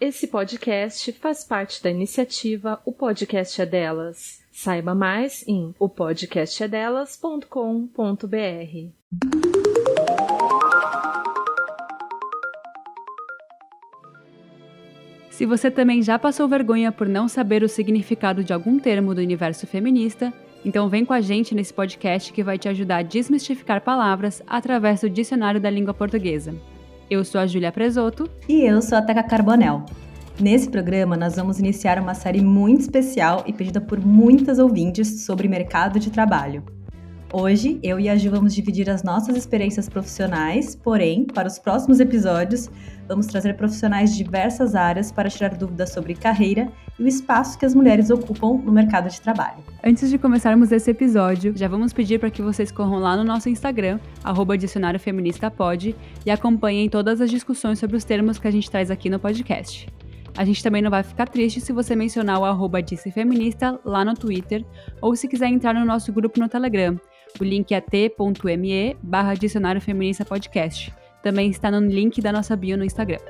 Esse podcast faz parte da iniciativa O Podcast é Delas. Saiba mais em opodcastedelas.com.br. Se você também já passou vergonha por não saber o significado de algum termo do universo feminista, então vem com a gente nesse podcast que vai te ajudar a desmistificar palavras através do dicionário da língua portuguesa. Eu sou a Júlia Presoto. E eu sou a Teca Carbonel. Nesse programa, nós vamos iniciar uma série muito especial e pedida por muitas ouvintes sobre mercado de trabalho. Hoje, eu e a Ju vamos dividir as nossas experiências profissionais, porém, para os próximos episódios, vamos trazer profissionais de diversas áreas para tirar dúvidas sobre carreira e o espaço que as mulheres ocupam no mercado de trabalho. Antes de começarmos esse episódio, já vamos pedir para que vocês corram lá no nosso Instagram, @dicionariofeministapod, e acompanhem todas as discussões sobre os termos que a gente traz aqui no podcast. A gente também não vai ficar triste se você mencionar o @dissefeminista lá no Twitter, ou se quiser entrar no nosso grupo no Telegram. O link é t.me/dicionariofeministapodcast. Também está no link da nossa bio no Instagram.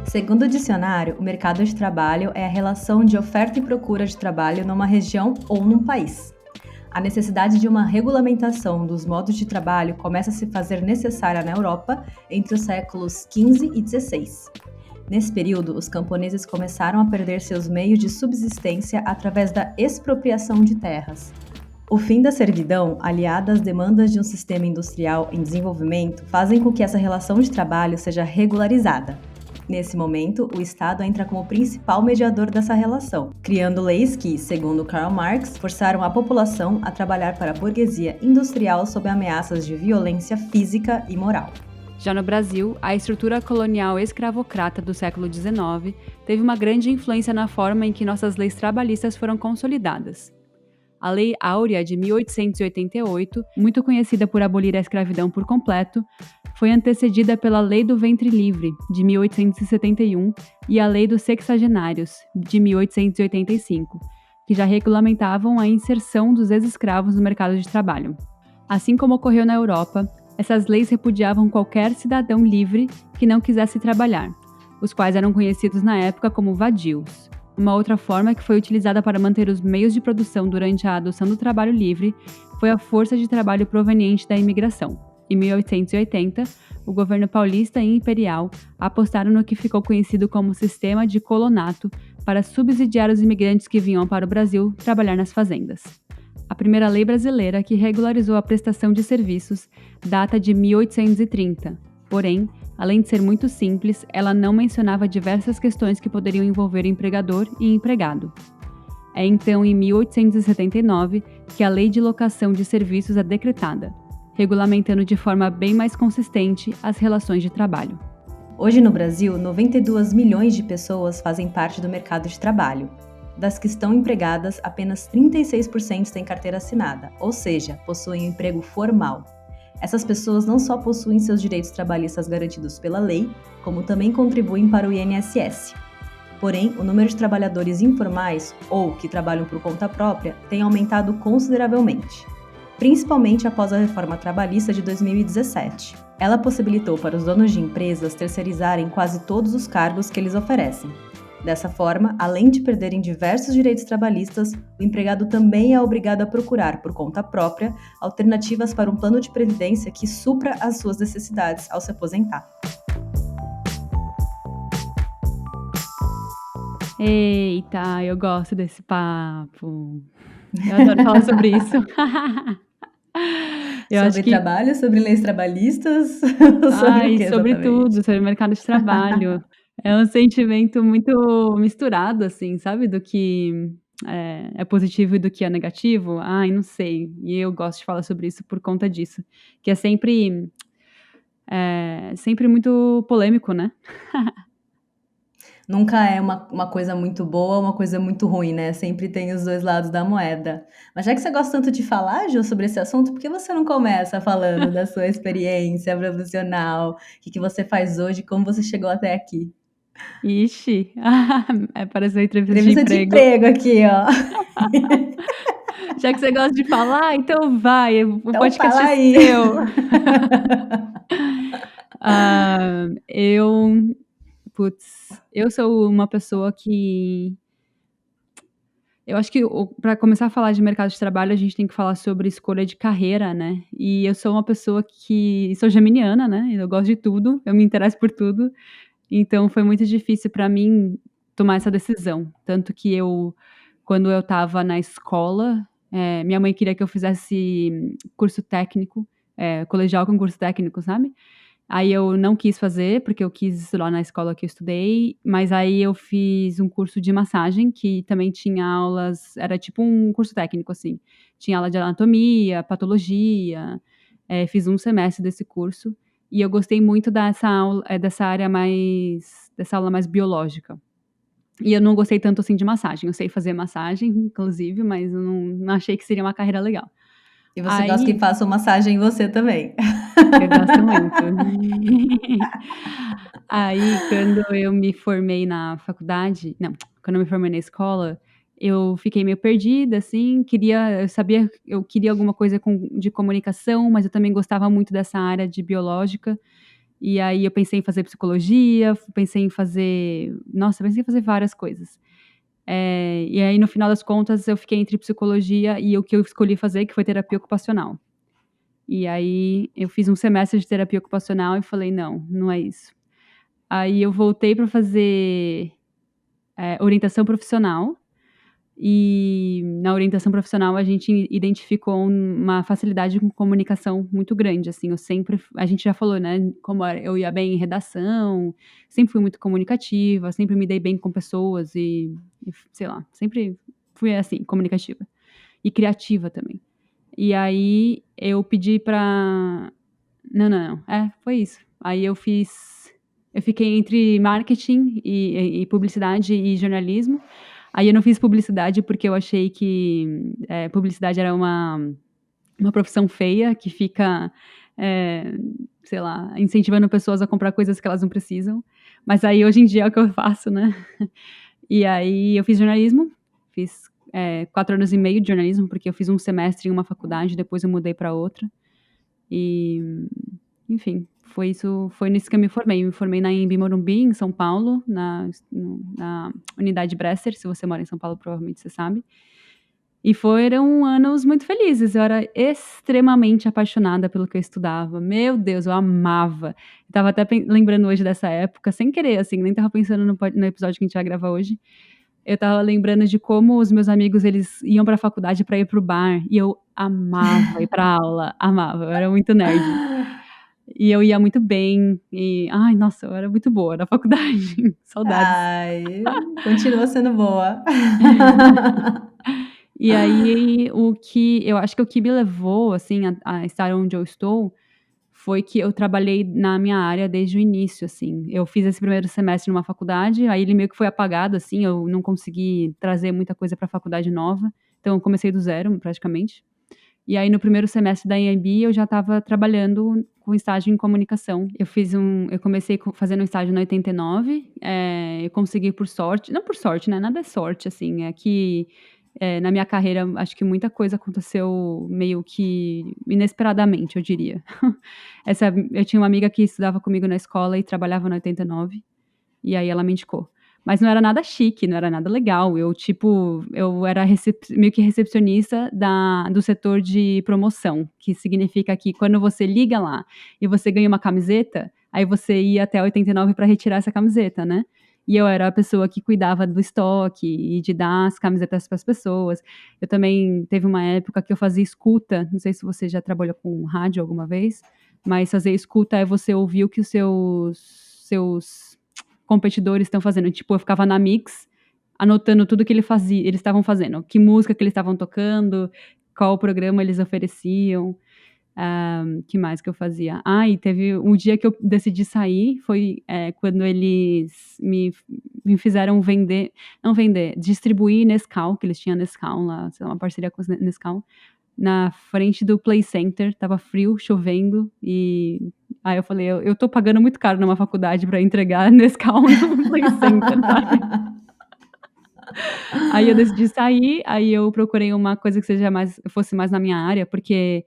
Segundo o dicionário, o mercado de trabalho é a relação de oferta e procura de trabalho numa região ou num país. A necessidade de uma regulamentação dos modos de trabalho começa a se fazer necessária na Europa entre os séculos XV e XVI. Nesse período, os camponeses começaram a perder seus meios de subsistência através da expropriação de terras. O fim da servidão, aliada às demandas de um sistema industrial em desenvolvimento, fazem com que essa relação de trabalho seja regularizada. Nesse momento, o Estado entra como principal mediador dessa relação, criando leis que, segundo Karl Marx, forçaram a população a trabalhar para a burguesia industrial sob ameaças de violência física e moral. Já no Brasil, a estrutura colonial escravocrata do século XIX teve uma grande influência na forma em que nossas leis trabalhistas foram consolidadas. A Lei Áurea de 1888, muito conhecida por abolir a escravidão por completo, foi antecedida pela Lei do Ventre Livre, de 1871, e a Lei dos Sexagenários, de 1885, que já regulamentavam a inserção dos ex-escravos no mercado de trabalho. Assim como ocorreu na Europa, essas leis repudiavam qualquer cidadão livre que não quisesse trabalhar, os quais eram conhecidos na época como vadios. Uma outra forma que foi utilizada para manter os meios de produção durante a adoção do trabalho livre foi a força de trabalho proveniente da imigração. Em 1880, o governo paulista e imperial apostaram no que ficou conhecido como sistema de colonato para subsidiar os imigrantes que vinham para o Brasil trabalhar nas fazendas. A primeira lei brasileira que regularizou a prestação de serviços data de 1830, porém, além de ser muito simples, ela não mencionava diversas questões que poderiam envolver empregador e empregado. É então em 1879 que a Lei de Locação de Serviços é decretada, regulamentando de forma bem mais consistente as relações de trabalho. Hoje no Brasil, 92 milhões de pessoas fazem parte do mercado de trabalho. Das que estão empregadas, apenas 36% têm carteira assinada, ou seja, possuem um emprego formal. Essas pessoas não só possuem seus direitos trabalhistas garantidos pela lei, como também contribuem para o INSS. Porém, o número de trabalhadores informais, ou que trabalham por conta própria, tem aumentado consideravelmente, principalmente após a reforma trabalhista de 2017. Ela possibilitou para os donos de empresas terceirizarem quase todos os cargos que eles oferecem. Dessa forma, além de perderem diversos direitos trabalhistas, o empregado também é obrigado a procurar, por conta própria, alternativas para um plano de previdência que supra as suas necessidades ao se aposentar. Eita, eu gosto desse papo. Eu adoro falar sobre isso. Sobre trabalho, sobre leis trabalhistas, sobre o quê, sobre exatamente? tudo, sobre o mercado de trabalho. É um sentimento muito misturado, assim, sabe? Do que é positivo e do que é negativo. Ai, não sei. E eu gosto de falar sobre isso por conta disso. Que é sempre muito polêmico, né? Nunca é uma coisa muito boa ou uma coisa muito ruim, né? Sempre tem os dois lados da moeda. Mas já que você gosta tanto de falar, Ju, sobre esse assunto, por que você não começa falando da sua experiência profissional? O que você faz hoje? Como você chegou até aqui? Ixi, parece uma entrevista de Entrevista de emprego. emprego aqui, ó. Já que você gosta de falar, então vai, o Então podcast fala é aí. seu. Eu Putz, eu sou uma pessoa que eu acho que para começar a falar de mercado de trabalho, a gente tem que falar sobre escolha de carreira, né? E eu sou uma pessoa que sou geminiana, né? Eu gosto de tudo, eu me interesso por tudo. Então foi muito difícil para mim tomar essa decisão. Tanto que quando eu estava na escola, minha mãe queria que eu fizesse curso técnico, colegial com curso técnico, sabe? Aí eu não quis fazer, porque eu quis estudar na escola que eu estudei, mas aí eu fiz um curso de massagem, que também tinha aulas, era tipo um curso técnico, assim. Tinha aula de anatomia, patologia, fiz um semestre desse curso, e eu gostei muito dessa aula, dessa aula mais biológica. E eu não gostei tanto assim de massagem. Eu sei fazer massagem, inclusive, mas eu não achei que seria uma carreira legal. E você gosta que Aí façam massagem em você também. eu gosto muito. Aí, quando eu me formei na faculdade, não, quando eu me formei na escola, eu fiquei meio perdida, assim, eu queria alguma coisa de comunicação, mas eu também gostava muito dessa área de biológica. E aí eu pensei em fazer psicologia, pensei em fazer várias coisas. E aí, no final das contas, eu fiquei entre psicologia e o que eu escolhi fazer, que foi terapia ocupacional. E aí eu fiz um semestre de terapia ocupacional e falei: "Não, não é isso". Aí eu voltei para fazer, orientação profissional, e na orientação profissional a gente identificou uma facilidade com comunicação muito grande, assim, a gente já falou, né, como eu ia bem em redação, sempre fui muito comunicativa, sempre me dei bem com pessoas e sei lá, sempre fui, assim, comunicativa. E criativa também. E aí eu pedi pra não. Foi isso. Aí eu fiquei entre marketing e publicidade e jornalismo. Aí eu não fiz publicidade porque eu achei que publicidade era uma profissão feia que fica, eh, sei lá, incentivando pessoas a comprar coisas que elas não precisam. Mas aí hoje em dia é o que eu faço, né? E aí eu fiz jornalismo, fiz 4 anos e meio de jornalismo, porque eu fiz um semestre em uma faculdade, depois eu mudei para outra. E, enfim, foi nisso que eu me formei. Eu me formei na Anhembi Morumbi, em São Paulo, na unidade Bresser. Se você mora em São Paulo, provavelmente você sabe. E foram anos muito felizes. Eu era extremamente apaixonada pelo que eu estudava. Meu Deus, eu amava. Estava até lembrando hoje dessa época, sem querer, assim, nem estava pensando no episódio que a gente vai gravar hoje. Eu estava lembrando de como os meus amigos, eles iam para a faculdade para ir para o bar, e eu amava ir para aula, amava, eu era muito nerd. E eu ia muito bem, ai, nossa, eu era muito boa na faculdade, saudades. Ai, continua sendo boa. E aí, eu acho que o que me levou, assim, a estar onde eu estou, foi que eu trabalhei na minha área desde o início, assim. Eu fiz esse primeiro semestre numa faculdade, aí ele meio que foi apagado, assim, eu não consegui trazer muita coisa para a faculdade nova, então eu comecei do zero, praticamente. E aí no primeiro semestre da Anhembi eu já estava trabalhando com estágio em comunicação. Eu comecei fazendo um estágio na 89, eu consegui por sorte, não por sorte, né, nada é sorte, assim, é que na minha carreira, acho que muita coisa aconteceu meio que inesperadamente, eu diria. Eu tinha uma amiga que estudava comigo na escola e trabalhava na 89, e aí ela me indicou. Mas não era nada chique, não era nada legal. Eu era meio que recepcionista do setor de promoção, que significa que quando você liga lá e você ganha uma camiseta, aí você ia até a 89 para retirar essa camiseta, né? E eu era a pessoa que cuidava do estoque e de dar as camisetas para as pessoas. Eu também teve uma época que eu fazia escuta, não sei se você já trabalhou com rádio alguma vez, mas fazer escuta é você ouvir o que os seus competidores estão fazendo. Tipo, eu ficava na Mix, anotando tudo que eles estavam fazendo, que música que eles estavam tocando, qual programa eles ofereciam. Que mais que eu fazia? E teve um dia que eu decidi sair, foi quando eles me fizeram distribuir Nescau, que eles tinham Nescau lá, sei lá, uma parceria com o Nescau, na frente do Play Center, tava frio, chovendo, e aí eu falei, eu tô pagando muito caro numa faculdade pra entregar Nescau no Play Center, sabe? Aí eu decidi sair, aí eu procurei uma coisa que fosse mais na minha área, porque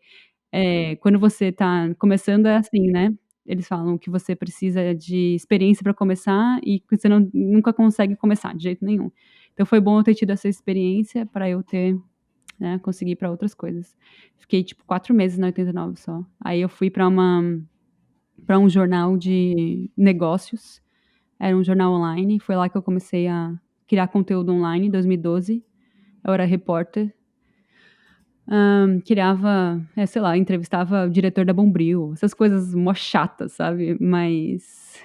quando você tá começando é assim, né? eles falam que você precisa de experiência para começar e que você nunca consegue começar de jeito nenhum. Então foi bom eu ter tido essa experiência para eu ter, né, conseguir ir para outras coisas. Fiquei tipo 4 meses na 89 só. Aí eu fui para um jornal de negócios. Era um jornal online. Foi lá que eu comecei a criar conteúdo online em 2012. Eu era repórter. Criava, sei lá, entrevistava o diretor da Bombril, essas coisas mó chatas, sabe? Mas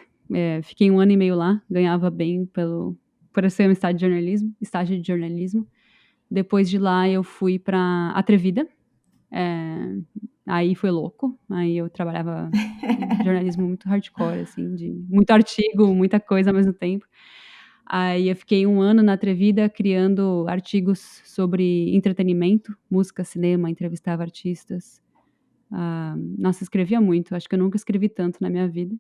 fiquei 1 ano e meio lá, ganhava bem por ser um estágio de jornalismo. Depois de lá eu fui para Atrevida. Aí foi louco. Aí eu trabalhava em jornalismo muito hardcore, assim, de muito artigo, muita coisa ao mesmo tempo. Aí eu fiquei 1 ano na Atrevida criando artigos sobre entretenimento, música, cinema, entrevistava artistas. Nossa, escrevia muito. Acho que eu nunca escrevi tanto na minha vida.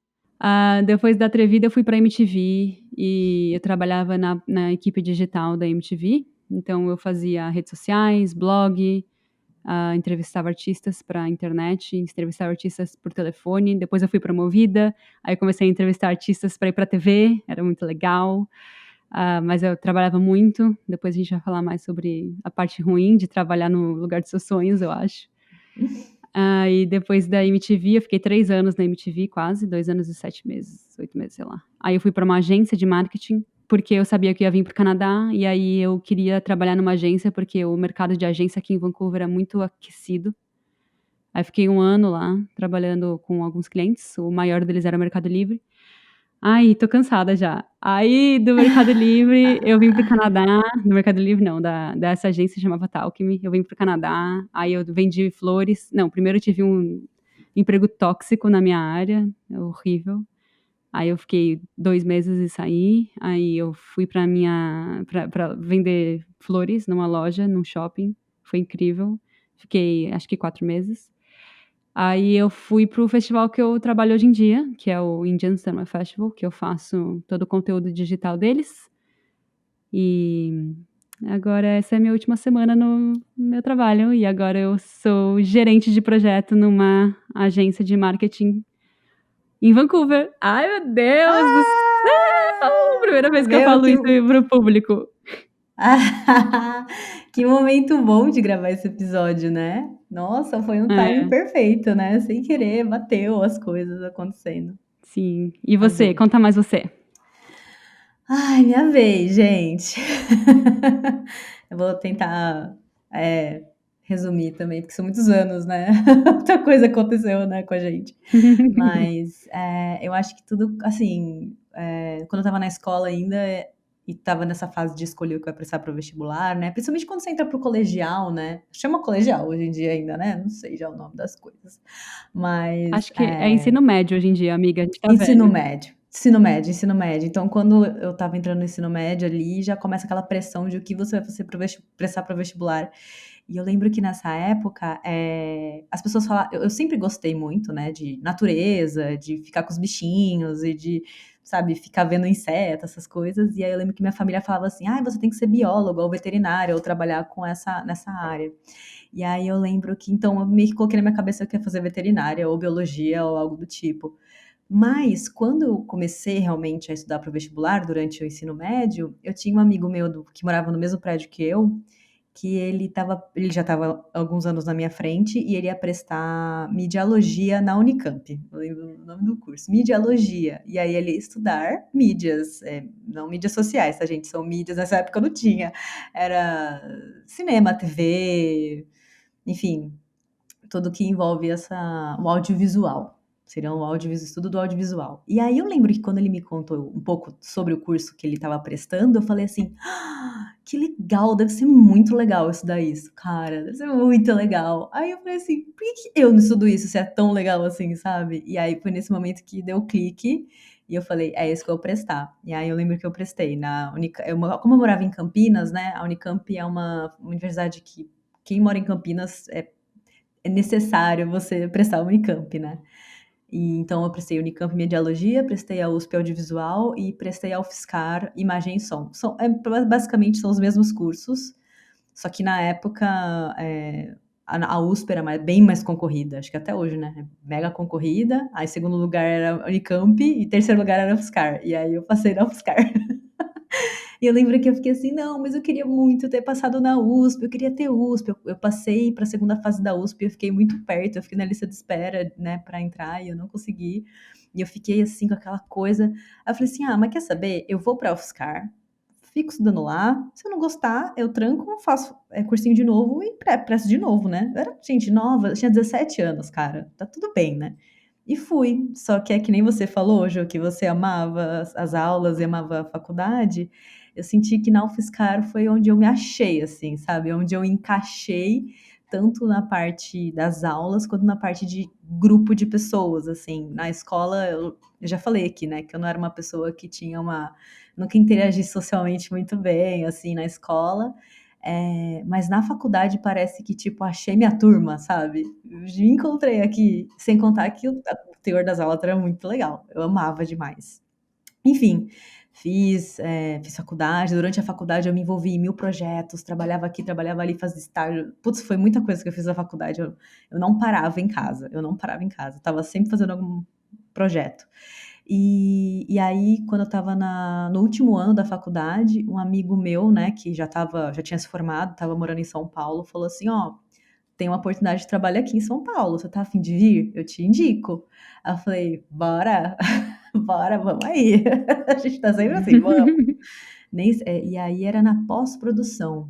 Depois da Atrevida eu fui para a MTV e eu trabalhava na equipe digital da MTV. Então eu fazia redes sociais, blog, entrevistava artistas para internet, entrevistava artistas por telefone. Depois eu fui promovida, aí comecei a entrevistar artistas para ir para TV, era muito legal. Mas eu trabalhava muito. Depois a gente vai falar mais sobre a parte ruim de trabalhar no lugar dos seus sonhos, eu acho. E depois da MTV, eu fiquei 3 anos na MTV, quase, 2 anos e 7 meses, 8 meses, sei lá. Aí eu fui para uma agência de marketing, porque eu sabia que eu ia vir para o Canadá, e aí eu queria trabalhar numa agência, porque o mercado de agência aqui em Vancouver é muito aquecido. Aí fiquei 1 ano lá, trabalhando com alguns clientes, o maior deles era o Mercado Livre. Ai, tô cansada já. Aí, do Mercado Livre, eu vim pro Canadá. No Mercado Livre, não, dessa agência chamava Talkme. Eu vim pro Canadá. Aí eu vendi flores. Não, primeiro eu tive um emprego tóxico na minha área, horrível. Aí eu fiquei 2 meses e saí. Aí eu fui pra vender flores numa loja, num shopping. Foi incrível. Fiquei, acho que 4 meses. Aí eu fui pro festival que eu trabalho hoje em dia, que é o Indian Summer Festival, que eu faço todo o conteúdo digital deles. E agora essa é a minha última semana no meu trabalho, e agora eu sou gerente de projeto numa agência de marketing em Vancouver. Ai, meu Deus do céu! Primeira vez que eu falo isso pro público. Que momento bom de gravar esse episódio, né? Nossa, foi um timing perfeito, né? Sem querer, bateu as coisas acontecendo. Sim. E você? Adoro. Conta mais você. Ai, minha vez, gente. Eu vou tentar resumir também, porque são muitos anos, né? Muita coisa aconteceu, né, com a gente. Mas eu acho que tudo, assim, quando eu tava na escola ainda e tava nessa fase de escolher o que vai prestar pro vestibular, né? Principalmente quando você entra pro colegial, né? Chama colegial hoje em dia ainda, né? Não sei já o nome das coisas. Mas acho que é ensino médio hoje em dia, amiga. A gente tá ensino velho. médio. Ensino médio. Então, quando eu tava entrando no ensino médio ali, já começa aquela pressão de o que você vai fazer prestar para o vestibular. E eu lembro que nessa época, as pessoas falavam... Eu sempre gostei muito, né, de natureza, de ficar com os bichinhos e de, sabe, ficar vendo insetos, essas coisas. E aí eu lembro que minha família falava assim, você tem que ser biólogo ou veterinário ou trabalhar nessa área. E aí eu lembro que, então, eu meio que coloquei na minha cabeça que eu ia fazer veterinária ou biologia ou algo do tipo. Mas, quando eu comecei realmente a estudar para o vestibular, durante o ensino médio, eu tinha um amigo meu que morava no mesmo prédio que eu, que ele já estava alguns anos na minha frente e ele ia prestar Midialogia na Unicamp. Eu lembro o nome do curso, Midialogia. E aí ele ia estudar mídias, não mídias sociais, tá, gente? São mídias, nessa época não tinha. Era cinema, TV, enfim, tudo que envolve o audiovisual. Seria estudo do audiovisual. E aí eu lembro que quando ele me contou um pouco sobre o curso que ele estava prestando, eu falei assim, que legal, deve ser muito legal estudar isso, cara, deve ser muito legal. Aí eu falei assim, por que eu não estudo isso se é tão legal assim, sabe? E aí foi nesse momento que deu clique, e eu falei, é isso que eu vou prestar. E aí eu lembro que eu prestei na Unicamp. Como eu morava em Campinas, né, a Unicamp é uma universidade que quem mora em Campinas é necessário você prestar a Unicamp, né? E então eu prestei Unicamp Medialogia, prestei a USP Audiovisual e prestei a UFSCar Imagem e Som. Basicamente são os mesmos cursos, só que na época a USP era bem mais concorrida, acho que até hoje, né? Mega concorrida. Aí segundo lugar era Unicamp e terceiro lugar era UFSCar. E aí eu passei na UFSCar. E eu lembro que eu fiquei assim, não, mas eu queria muito ter passado na USP, eu queria ter USP. Eu passei para a segunda fase da USP, eu fiquei muito perto, eu fiquei na lista de espera, né, para entrar e eu não consegui. E eu fiquei assim com aquela coisa. Aí eu falei assim, mas quer saber? Eu vou para a UFSCar, fico estudando lá. Se eu não gostar, eu tranco, faço cursinho de novo e presto de novo, né? Eu era gente nova, eu tinha 17 anos, cara. Tá tudo bem, né? E fui. Só que é que nem você falou, Jô, que você amava as aulas e amava a faculdade. Eu senti que na UFSCar foi onde eu me achei, assim, sabe? Onde eu encaixei tanto na parte das aulas quanto na parte de grupo de pessoas, assim. Na escola, eu já falei aqui, né, que eu não era uma pessoa que tinha nunca interagi socialmente muito bem, assim, na escola. Mas na faculdade parece que, tipo, achei minha turma, sabe? Me encontrei aqui, sem contar que o teor das aulas era muito legal. Eu amava demais. Enfim, fiz faculdade. Durante a faculdade eu me envolvi em 1000 projetos, trabalhava aqui, trabalhava ali, fazia estágio. Putz, foi muita coisa que eu fiz na faculdade. Eu não parava em casa, eu não parava em casa. Eu tava sempre fazendo algum projeto. E aí, quando eu estava no último ano da faculdade, um amigo meu, né, que já tinha se formado, estava morando em São Paulo, falou assim, ó, tem uma oportunidade de trabalho aqui em São Paulo, você tá a fim de vir? Eu te indico. Aí eu falei, bora, bora, vamos aí. A gente tá sempre assim, vamos. E aí era na pós-produção,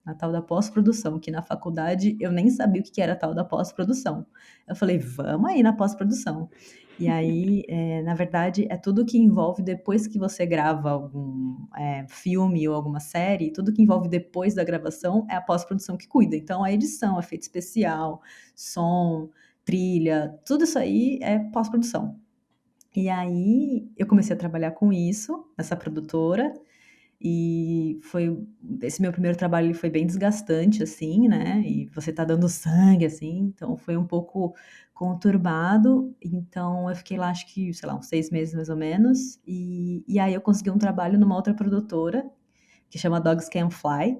na tal da pós-produção, que na faculdade eu nem sabia o que era a tal da pós-produção. Eu falei, vamos aí na pós-produção. E aí, na verdade, é tudo que envolve depois que você grava algum filme ou alguma série, tudo que envolve depois da gravação é a pós-produção que cuida. Então, a edição, efeito especial, som, trilha, tudo isso aí é pós-produção. E aí, eu comecei a trabalhar com isso, nessa produtora, e esse meu primeiro trabalho ele foi bem desgastante, assim, né? E você tá dando sangue, assim, então foi um pouco conturbado. Então eu fiquei lá, acho que, sei lá, uns 6 meses mais ou menos. E aí eu consegui um trabalho numa outra produtora, que chama Dogs Can Fly,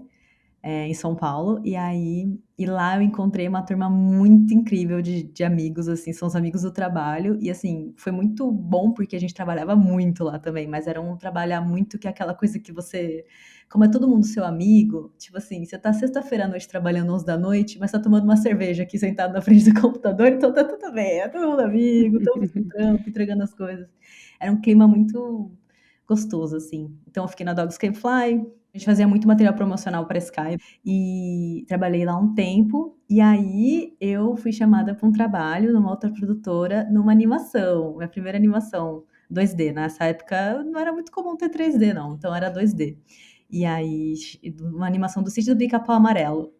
em São Paulo, e lá eu encontrei uma turma muito incrível de amigos, assim, são os amigos do trabalho, e assim, foi muito bom porque a gente trabalhava muito lá também, mas era um trabalhar muito que é aquela coisa que você, como é todo mundo seu amigo, tipo assim, você tá sexta-feira à noite trabalhando 11 da noite, mas tá tomando uma cerveja aqui sentado na frente do computador, então tá tudo bem, é todo mundo amigo, todo mundo no trampo, entregando as coisas. Era um clima muito gostoso, assim. Então eu fiquei na Dogs Can Fly, a gente fazia muito material promocional para Sky e trabalhei lá um tempo. E aí eu fui chamada para um trabalho numa outra produtora, numa animação, minha primeira animação 2D. Nessa época não era muito comum ter 3D, não, então era 2D. E aí, uma animação do Sítio do Pica-Pau Amarelo,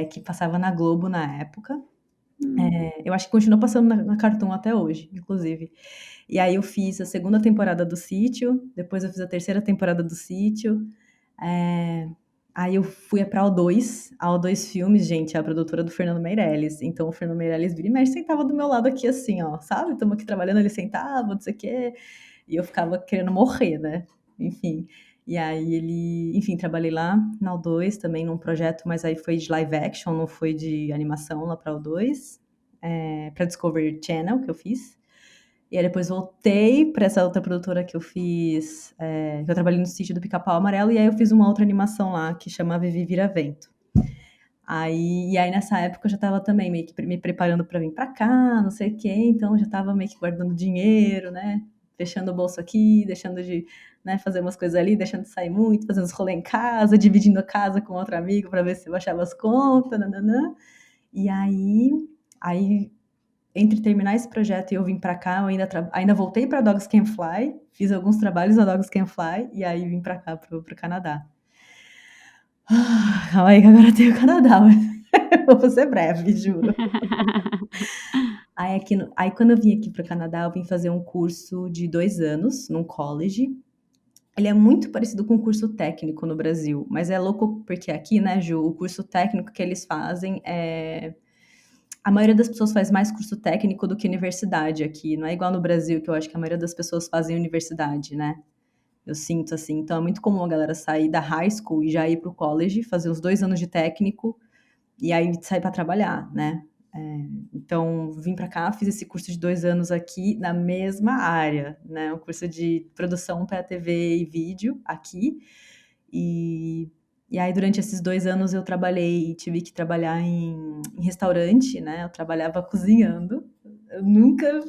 que passava na Globo na época. Eu acho que continua passando na Cartoon até hoje, inclusive. E aí eu fiz a segunda temporada do Sítio, depois eu fiz a terceira temporada do Sítio. Aí eu fui pra O2, a O2 Filmes, gente, é a produtora do Fernando Meirelles. Então o Fernando Meirelles vira e mexe, sentava do meu lado aqui assim, ó, sabe? Estamos aqui trabalhando, ele sentava, não sei o quê. E eu ficava querendo morrer, né? Enfim. E aí enfim, trabalhei lá na O2 também num projeto, mas aí foi de live action, não foi de animação lá pra O2, pra Discovery Channel que eu fiz. E aí depois voltei para essa outra produtora que eu fiz, que eu trabalhei no Sítio do Pica-Pau Amarelo, e aí eu fiz uma outra animação lá que chama Vivi Vira Vento. E aí nessa época eu já estava também meio que me preparando para vir para cá, não sei o quê, então eu já estava meio que guardando dinheiro, né? Fechando o bolso aqui, deixando de, né, fazer umas coisas ali, deixando de sair muito, fazendo os rolês em casa, dividindo a casa com outro amigo para ver se eu baixava as contas, nananã. E aí entre terminar esse projeto e eu vim pra cá, eu ainda voltei pra Dogs Can Fly, fiz alguns trabalhos na Dogs Can Fly, e aí vim pra cá, pro Canadá. Calma aí que agora tem o Canadá, mas eu vou ser breve, juro. Aí quando eu vim aqui pro Canadá, eu vim fazer um curso de 2 anos, num college. Ele é muito parecido com o curso técnico no Brasil, mas é louco porque aqui, né, Ju, o curso técnico que eles fazem a maioria das pessoas faz mais curso técnico do que universidade aqui. Não é igual no Brasil, que eu acho que a maioria das pessoas fazem universidade, né? Eu sinto assim. Então é muito comum a galera sair da high school e já ir pro college, fazer os 2 anos de técnico e aí saí para trabalhar, né? Então, vim para cá, fiz esse curso de 2 anos aqui na mesma área, né? Um curso de produção para TV e vídeo aqui. E, e aí, durante esses 2 anos, eu tive que trabalhar em restaurante, né? Eu trabalhava cozinhando. Eu nunca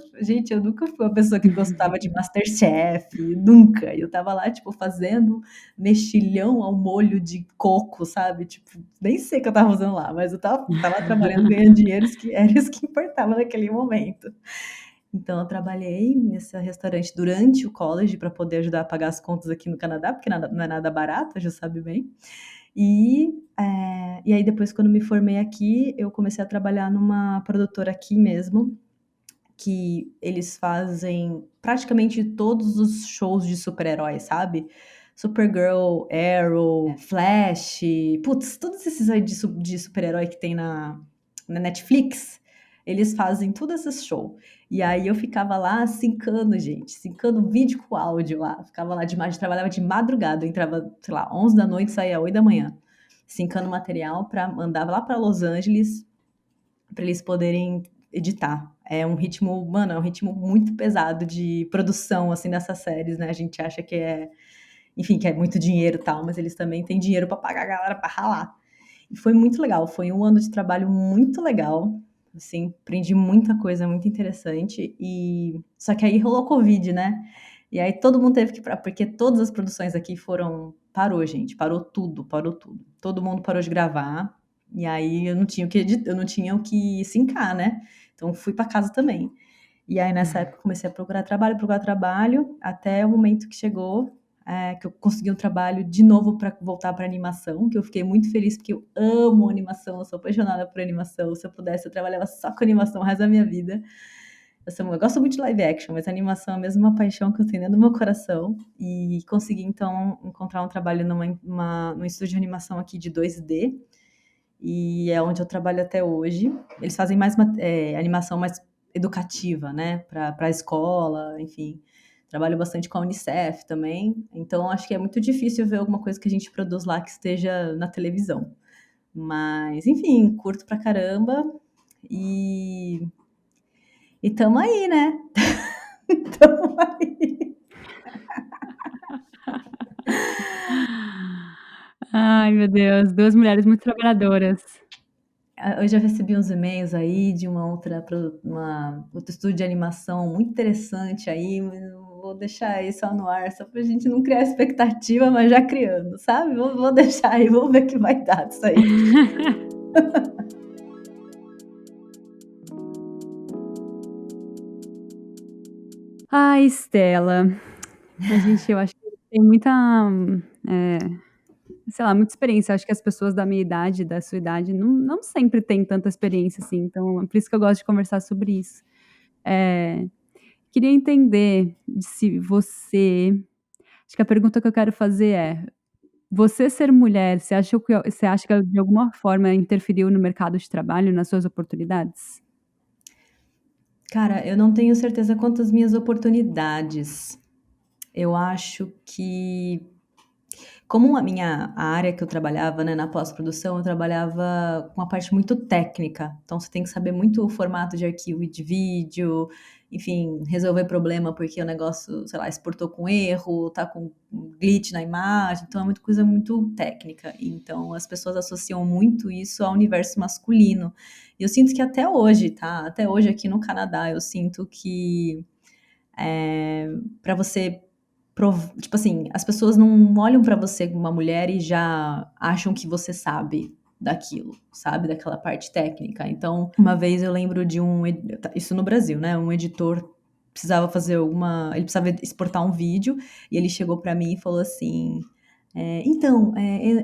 fui uma pessoa que gostava de MasterChef, nunca. Eu tava lá, tipo, fazendo mexilhão ao molho de coco, sabe? Tipo, nem sei o que eu tava fazendo lá, mas eu tava trabalhando, ganhando dinheiro, era isso que importava naquele momento. Então, eu trabalhei nesse restaurante durante o college para poder ajudar a pagar as contas aqui no Canadá, porque não é nada barato, já sabe bem. E aí, depois, quando me formei aqui, eu comecei a trabalhar numa produtora aqui mesmo, que eles fazem praticamente todos os shows de super-heróis, sabe? Supergirl, Arrow, Flash, putz, todos esses aí de super-herói que tem na Netflix, eles fazem todos esses shows. E aí eu ficava lá sincando, gente, sincando vídeo com áudio lá. Ficava lá trabalhava de madrugada, eu entrava, sei lá, 11 da noite, saía 8 da manhã, sincando material mandava lá para Los Angeles para eles poderem editar. É um ritmo, mano, é um ritmo muito pesado de produção, assim, dessas séries, né? A gente acha que enfim, que é muito dinheiro e tal, mas eles também têm dinheiro para pagar a galera para ralar. E foi muito legal, foi um ano de trabalho muito legal, assim, aprendi muita coisa muito interessante, só que aí rolou Covid, né? E aí todo mundo teve que ir porque todas as produções aqui parou, gente, parou tudo, parou tudo. Todo mundo parou de gravar, e aí eu não tinha o que editar, eu não tinha o que sincar, né? Então fui para casa também. E aí nessa época comecei a procurar trabalho, até o momento que chegou, que eu consegui um trabalho de novo para voltar para animação, que eu fiquei muito feliz porque eu amo animação, eu sou apaixonada por animação. Se eu pudesse, eu trabalhava só com animação o resto da minha vida. Eu gosto muito de live action, mas a animação é mesmo uma paixão que eu tenho dentro do meu coração. E consegui, então, encontrar um trabalho num estúdio de animação aqui de 2D, e é onde eu trabalho até hoje. Eles fazem mais animação mais educativa, né, para a escola, enfim. Trabalho bastante com a Unicef também, então acho que é muito difícil ver alguma coisa que a gente produz lá que esteja na televisão. Mas, enfim, curto pra caramba e tamo aí, né? Tamo aí. Ai, meu Deus, duas mulheres muito trabalhadoras. Hoje eu recebi uns e-mails aí de outro estúdio de animação muito interessante aí, mas eu vou deixar aí só no ar, só pra gente não criar expectativa, mas já criando, sabe? Vou deixar aí, vamos ver o que vai dar disso aí. Ai, Estela, eu acho que tem muita, sei lá, muita experiência. Acho que as pessoas da minha idade, da sua idade, não sempre têm tanta experiência assim, então é por isso que eu gosto de conversar sobre isso. Queria entender se acho que a pergunta que eu quero fazer é: você ser mulher, você acha que de alguma forma interferiu no mercado de trabalho, nas suas oportunidades? Cara, eu não tenho certeza quanto às minhas oportunidades. Eu acho que, como a área que eu trabalhava, né, na pós-produção, eu trabalhava com uma parte muito técnica. Então, você tem que saber muito o formato de arquivo e de vídeo, enfim, resolver problema porque o negócio, sei lá, exportou com erro, tá com glitch na imagem. Então, é muita coisa muito técnica. Então, as pessoas associam muito isso ao universo masculino. E eu sinto que até hoje, tá? Até hoje aqui no Canadá, eu sinto que para você tipo assim, as pessoas não olham pra você como uma mulher e já acham que você sabe daquilo, sabe? Daquela parte técnica. Então, uma vez eu lembro isso no Brasil, né? Um editor precisava ele precisava exportar um vídeo e ele chegou pra mim e falou assim: então,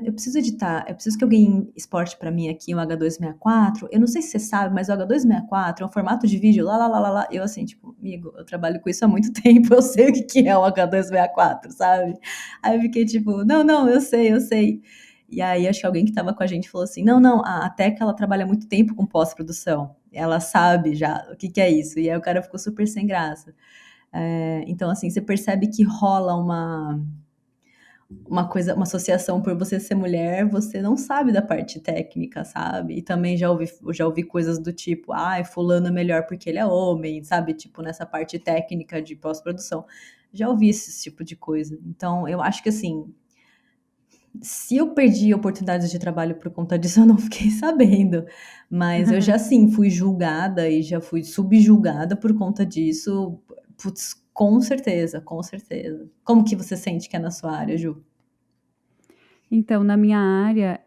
eu preciso editar, eu preciso que alguém exporte para mim aqui um H264. Eu não sei se você sabe, mas o H264 é um formato de vídeo lá, lá, lá, lá, lá. Eu assim, tipo, amigo, eu trabalho com isso há muito tempo, eu sei o que é o H264, sabe? Aí eu fiquei tipo, não, eu sei, eu sei. E aí acho que alguém que estava com a gente falou assim, não, a Teca, ela trabalha muito tempo com pós-produção, ela sabe já o que é isso. E aí o cara ficou super sem graça. Então, assim, você percebe que rola uma associação por você ser mulher, você não sabe da parte técnica, sabe? E também já ouvi coisas do tipo, ai, fulano é melhor porque ele é homem, sabe? Tipo, nessa parte técnica de pós-produção. Já ouvi esse tipo de coisa. Então, eu acho que assim, se eu perdi oportunidades de trabalho por conta disso, eu não fiquei sabendo. Mas eu já sim fui julgada e já fui subjulgada por conta disso. Putz, com certeza, com certeza. Como que você sente que é na sua área, Ju? Então, na minha área,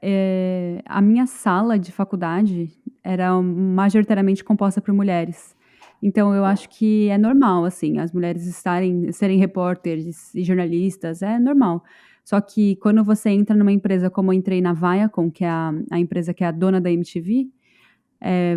a minha sala de faculdade era majoritariamente composta por mulheres. Então eu acho que é normal, assim, as mulheres serem repórteres e jornalistas, é normal. Só que quando você entra numa empresa como eu entrei na Viacom, que é a empresa que é a dona da MTV,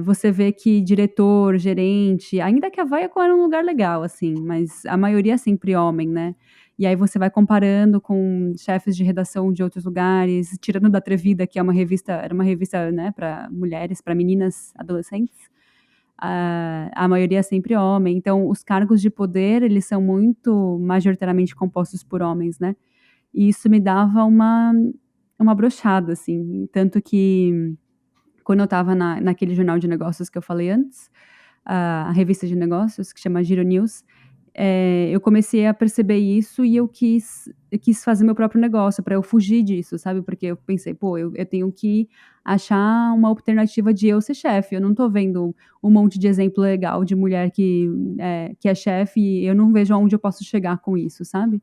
você vê que diretor, gerente, ainda que a Viacom era um lugar legal, assim, mas a maioria é sempre homem, né. E aí você vai comparando com chefes de redação de outros lugares, tirando da Atrevida, que era uma revista, né, para mulheres, para meninas adolescentes, a maioria é sempre homem. Então os cargos de poder, eles são muito majoritariamente compostos por homens, né. E isso me dava uma brochada, assim, tanto que quando eu estava naquele jornal de negócios que eu falei antes, a revista de negócios, que chama Giro News, eu comecei a perceber isso e eu quis fazer meu próprio negócio para eu fugir disso, sabe, porque eu pensei: "Pô, eu tenho que achar uma alternativa de eu ser chefe, eu não tô vendo um monte de exemplo legal de mulher que é chefe e eu não vejo aonde eu posso chegar com isso", sabe.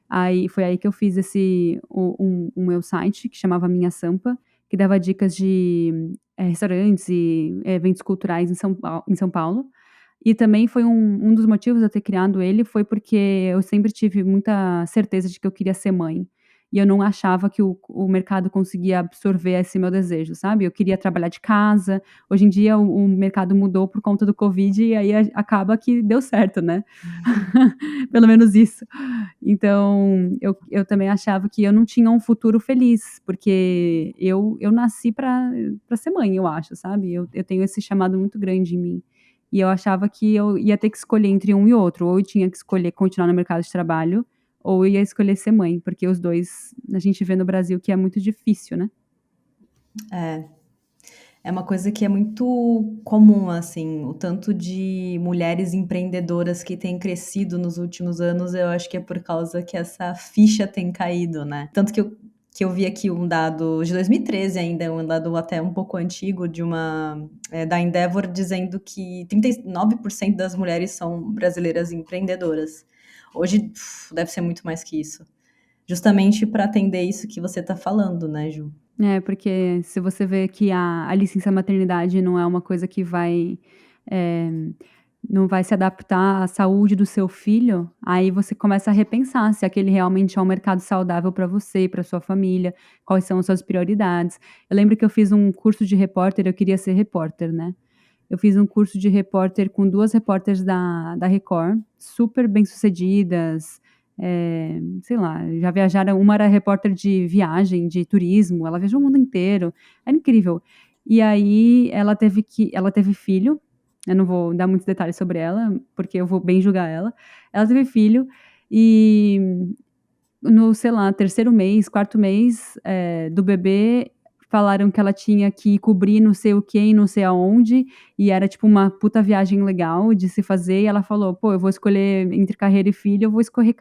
Aí foi aí que eu fiz o meu site que chamava Minha Sampa, que dava dicas de, restaurantes e eventos culturais em São Paulo. E também foi um dos motivos de eu ter criado ele, foi porque eu sempre tive muita certeza de que eu queria ser mãe. E eu não achava que o mercado conseguia absorver esse meu desejo, sabe. Eu queria trabalhar de casa, hoje em dia o mercado mudou por conta do Covid e aí acaba que deu certo, né. Pelo menos isso. Então, eu também achava que eu não tinha um futuro feliz, porque eu nasci para ser mãe, eu acho, sabe. Eu tenho esse chamado muito grande em mim. E eu achava que eu ia ter que escolher entre um e outro, ou eu tinha que escolher continuar no mercado de trabalho, ou eu ia escolher ser mãe, porque os 2 a gente vê no Brasil que é muito difícil, né. É, é uma coisa que é muito comum, assim, o tanto de mulheres empreendedoras que têm crescido nos últimos anos, eu acho que é por causa que essa ficha tem caído, né. Tanto que eu vi aqui um dado de 2013 ainda, um dado até um pouco antigo de da Endeavor, dizendo que 39% das mulheres são brasileiras empreendedoras. Hoje, deve ser muito mais que isso. Justamente para atender isso que você está falando, né, Ju? É, porque se você vê que a licença maternidade não é uma coisa que eh, não vai se adaptar à saúde do seu filho, aí você começa a repensar se aquele realmente é um mercado saudável para você e para sua família, quais são as suas prioridades. Eu lembro que eu fiz um curso de repórter, eu queria ser repórter, né. Eu fiz um curso de repórter com 2 repórteres da Record, super bem-sucedidas, sei lá, já viajaram, uma era repórter de viagem, de turismo, ela viajou o mundo inteiro, era incrível. E aí ela teve filho, eu não vou dar muitos detalhes sobre ela, porque eu vou bem julgar ela. Ela teve filho e no, sei lá, terceiro mês, quarto mês, do bebê, falaram que ela tinha que cobrir não sei o quê em não sei aonde, e era tipo uma puta viagem legal de se fazer, e ela falou: "Pô, eu vou escolher entre carreira e filho, eu vou escolher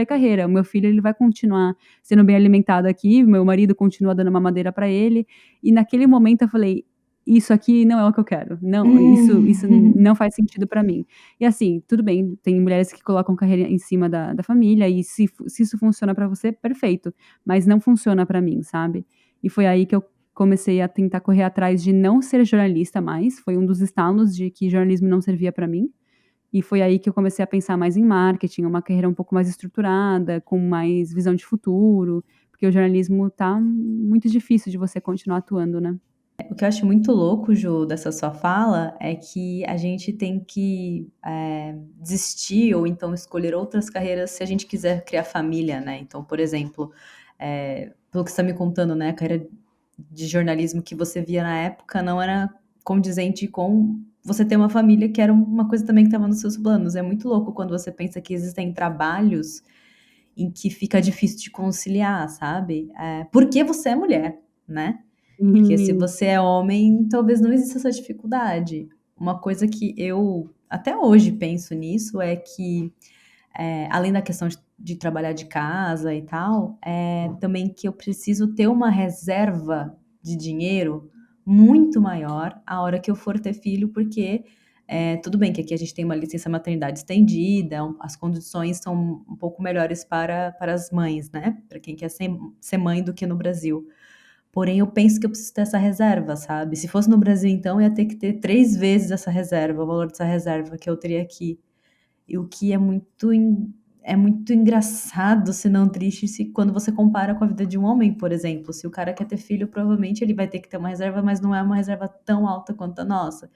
carreira. O meu filho, ele vai continuar sendo bem alimentado aqui, o meu marido continua dando mamadeira pra ele". E naquele momento eu falei: "Isso aqui não é o que eu quero. Não, isso Hum. não faz sentido pra mim". E assim, tudo bem, tem mulheres que colocam carreira em cima da família e se isso funciona pra você, perfeito, mas não funciona pra mim, sabe. E foi aí que eu comecei a tentar correr atrás de não ser jornalista mais, foi um dos estalos de que jornalismo não servia pra mim, e foi aí que eu comecei a pensar mais em marketing, uma carreira um pouco mais estruturada, com mais visão de futuro, porque o jornalismo tá muito difícil de você continuar atuando, né. O que eu acho muito louco, Ju, dessa sua fala, é que a gente tem que, desistir ou então escolher outras carreiras se a gente quiser criar família, né. Então, por exemplo, pelo que você está me contando, né, a carreira de jornalismo que você via na época não era condizente com você ter uma família, que era uma coisa também que estava nos seus planos. É muito louco quando você pensa que existem trabalhos em que fica difícil de conciliar, sabe? Porque você é mulher, né? Porque se Sim, você é homem, talvez não exista essa dificuldade. Uma coisa que eu até hoje penso nisso é que, além da questão de trabalhar de casa e tal, é também que eu preciso ter uma reserva de dinheiro muito maior a hora que eu for ter filho, porque tudo bem que aqui a gente tem uma licença maternidade estendida, as condições são um pouco melhores para as mães, né? Para quem quer ser mãe do que no Brasil. Porém, eu penso que eu preciso ter essa reserva, sabe? Se fosse no Brasil, então, eu ia ter que ter 3 vezes essa reserva, o valor dessa reserva que eu teria aqui. E o que é muito engraçado, se não triste, se quando você compara com a vida de um homem, por exemplo. Se o cara quer ter filho, provavelmente ele vai ter que ter uma reserva, mas não é uma reserva tão alta quanto a nossa.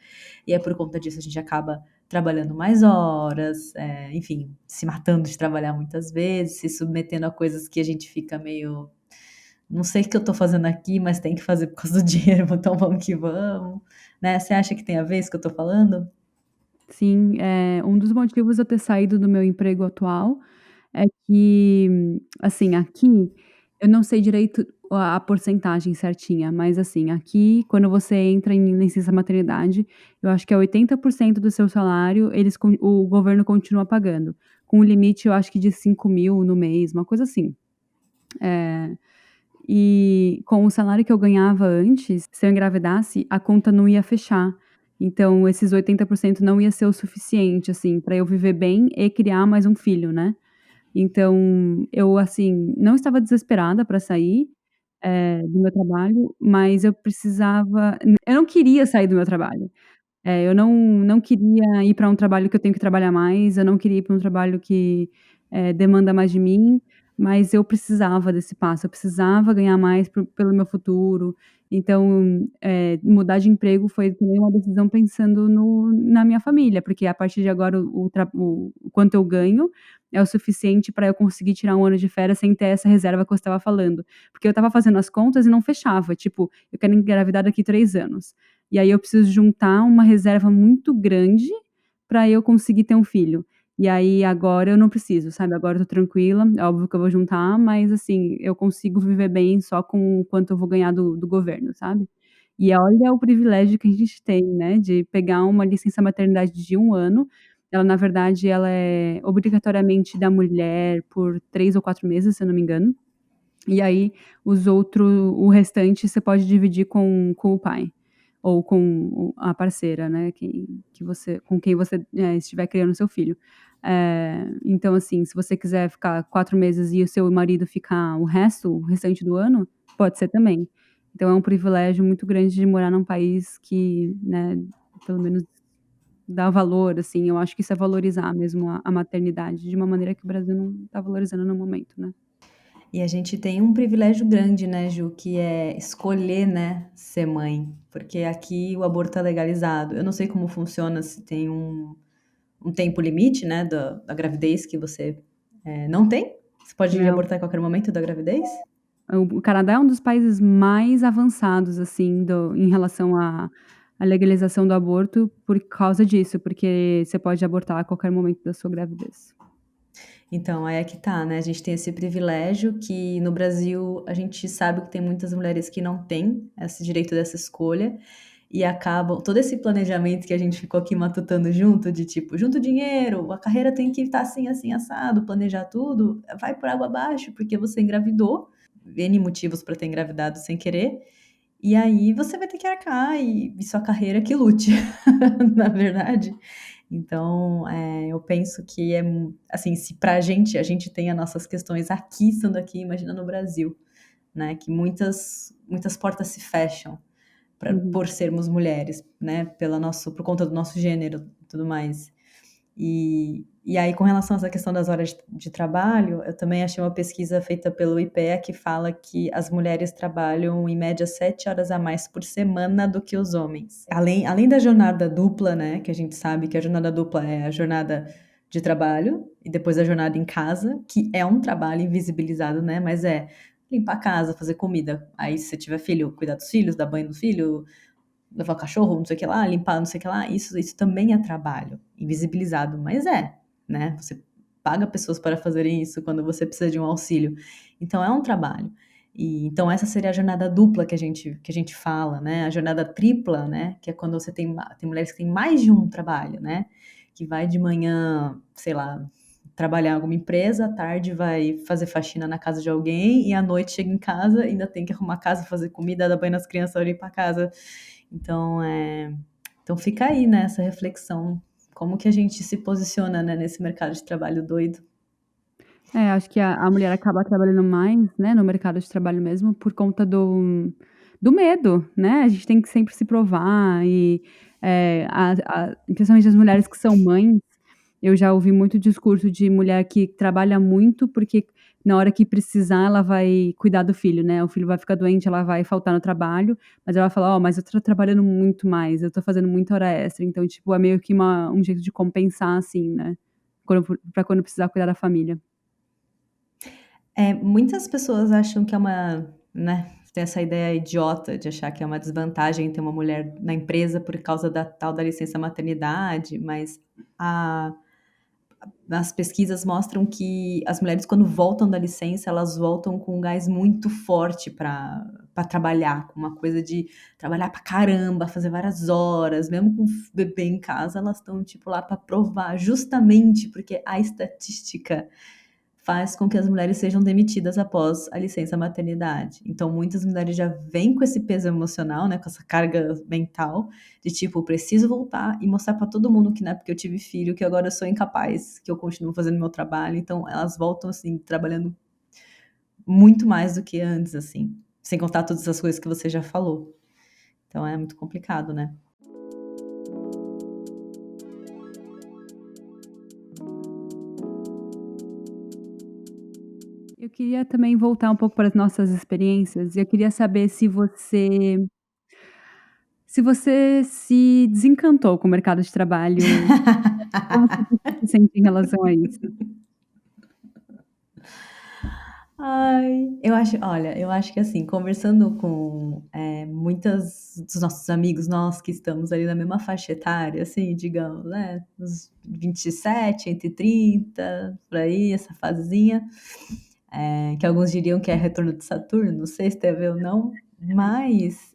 E é por conta disso a gente acaba trabalhando mais horas, enfim, se matando de trabalhar muitas vezes, se submetendo a coisas que a gente fica meio não sei o que eu tô fazendo aqui, mas tem que fazer por causa do dinheiro, então vamos que vamos, né? Você acha que tem a ver isso que eu tô falando? sim, um dos motivos de eu ter saído do meu emprego atual é que, assim, aqui, eu não sei direito a porcentagem certinha, mas, assim, aqui, quando você entra em licença maternidade, eu acho que é 80% do seu salário, o governo continua pagando, com um limite, eu acho que de 5.000 no mês, uma coisa assim. Eh, e com o salário que eu ganhava antes, se eu engravidasse, a conta não ia fechar. Então esses 80% não ia ser o suficiente, assim, para eu viver bem e criar mais um filho, né. Então eu, assim, não estava desesperada para sair, do meu trabalho, mas eu não queria sair do meu trabalho. Eu não queria ir para um trabalho que eu tenho que trabalhar mais, eu não queria ir para um trabalho que, demanda mais de mim, mas eu precisava desse passo, eu precisava ganhar mais pelo meu futuro. Então, mudar de emprego foi também uma decisão pensando na minha família, porque a partir de agora o quanto eu ganho é o suficiente para eu conseguir tirar um ano de férias sem ter essa reserva que eu estava falando. Porque eu estava fazendo as contas e não fechava, tipo, eu quero engravidar daqui 3 anos. E aí eu preciso juntar uma reserva muito grande para eu conseguir ter um filho. E aí agora eu não preciso, sabe, agora eu tô tranquila, é óbvio que eu vou juntar, mas assim, eu consigo viver bem só com o quanto eu vou ganhar do governo, sabe. E olha o privilégio que a gente tem, né, de pegar uma licença maternidade de 1 ano, ela na verdade ela é obrigatoriamente da mulher por 3 ou 4 meses, se eu não me engano, e aí o restante você pode dividir com o pai, ou com a parceira, né, com quem você, estiver criando seu filho. Então assim, se você quiser ficar 4 meses e o seu marido ficar o restante do ano, pode ser também. Então é um privilégio muito grande de morar num país que, né, pelo menos dá valor, assim, eu acho que isso é valorizar mesmo a maternidade de uma maneira que o Brasil não está valorizando no momento, né. E a gente tem um privilégio grande, né, Ju, que é escolher, né, ser mãe, porque aqui o aborto é legalizado. Eu não sei como funciona, se tem um tempo limite, né, da gravidez que você não tem? Você pode Não. abortar em qualquer momento da gravidez? O Canadá é um dos países mais avançados, assim, em relação à legalização do aborto por causa disso, porque você pode abortar a qualquer momento da sua gravidez. Então, aí é que tá, né, a gente tem esse privilégio que no Brasil a gente sabe que tem muitas mulheres que não têm esse direito dessa escolha, e acabam todo esse planejamento que a gente ficou aqui matutando junto, de tipo, junta o dinheiro, a carreira tem que estar assim, assim, assado, planejar tudo, vai por água abaixo, porque você engravidou, N motivos para ter engravidado sem querer, e aí você vai ter que arcar e sua carreira que lute, na verdade. Então, eu penso que assim, se pra a gente tem as nossas questões aqui, estando aqui, imagina no Brasil, né, que muitas portas se fecham Uhum. por sermos mulheres, né, por conta do nosso gênero e tudo mais. E aí, com relação a essa questão das horas de trabalho, eu também achei uma pesquisa feita pelo IPEA que fala que as mulheres trabalham em média 7 horas a mais por semana do que os homens. Além da jornada dupla, né, que a gente sabe que a jornada dupla é a jornada de trabalho e depois a jornada em casa, que é um trabalho invisibilizado, né, mas é limpar a casa, fazer comida. Aí, se você tiver filho, cuidar dos filhos, dar banho no filho, levar o cachorro, não sei o que lá, limpar não sei o que lá, isso também é trabalho, invisibilizado, mas né? Você paga pessoas para fazerem isso quando você precisa de um auxílio. Então é um trabalho. E, então essa seria a jornada dupla que a gente fala, né? A jornada tripla, né? Que é quando você tem mulheres que têm mais de um trabalho, né? Que vai de manhã, sei lá, trabalhar em alguma empresa, à tarde vai fazer faxina na casa de alguém e à noite chega em casa e ainda tem que arrumar a casa, fazer comida, dar banho nas crianças, limpar a casa. Então, então fica aí, né, essa reflexão. Como que a gente se posiciona, né, nesse mercado de trabalho doido? Acho que a mulher acaba trabalhando mais, né, no mercado de trabalho mesmo por conta do medo, né, a gente tem que sempre se provar e, principalmente as mulheres que são mães, eu já ouvi muito discurso de mulher que trabalha muito, porque na hora que precisar ela vai cuidar do filho, né, o filho vai ficar doente, ela vai faltar no trabalho, mas ela vai falar: "Ó, mas eu tô trabalhando muito mais, eu tô fazendo muita hora extra", então, tipo, é meio que um jeito de compensar, assim, né, pra quando precisar cuidar da família. Muitas pessoas acham que é uma, né, tem essa ideia idiota de achar que é uma desvantagem ter uma mulher na empresa por causa da tal da licença maternidade, mas a as pesquisas mostram que as mulheres quando voltam da licença, elas voltam com um gás muito forte para trabalhar, com uma coisa de trabalhar pra caramba, fazer várias horas, mesmo com bebê em casa, elas estão, tipo, lá para provar, justamente porque a estatística faz com que as mulheres sejam demitidas após a licença maternidade. Então, muitas mulheres já vêm com esse peso emocional, né, com essa carga mental, de tipo, preciso voltar e mostrar para todo mundo que não é porque eu tive filho que agora eu sou incapaz, que eu continuo fazendo meu trabalho. Então, elas voltam, assim, trabalhando muito mais do que antes, assim, sem contar todas as coisas que você já falou. Então, é muito complicado, né? Eu queria também voltar um pouco para as nossas experiências, e eu queria saber se você se desencantou com o mercado de trabalho, como que você se sente em relação a isso? Ai, eu acho que assim, conversando com, muitas dos nossos amigos, nós que estamos ali na mesma faixa etária, assim, digamos, né, uns 27, entre 30, por aí, essa fasezinha, que alguns diriam que é retorno de Saturno, não sei se tem a ver ou não, mas,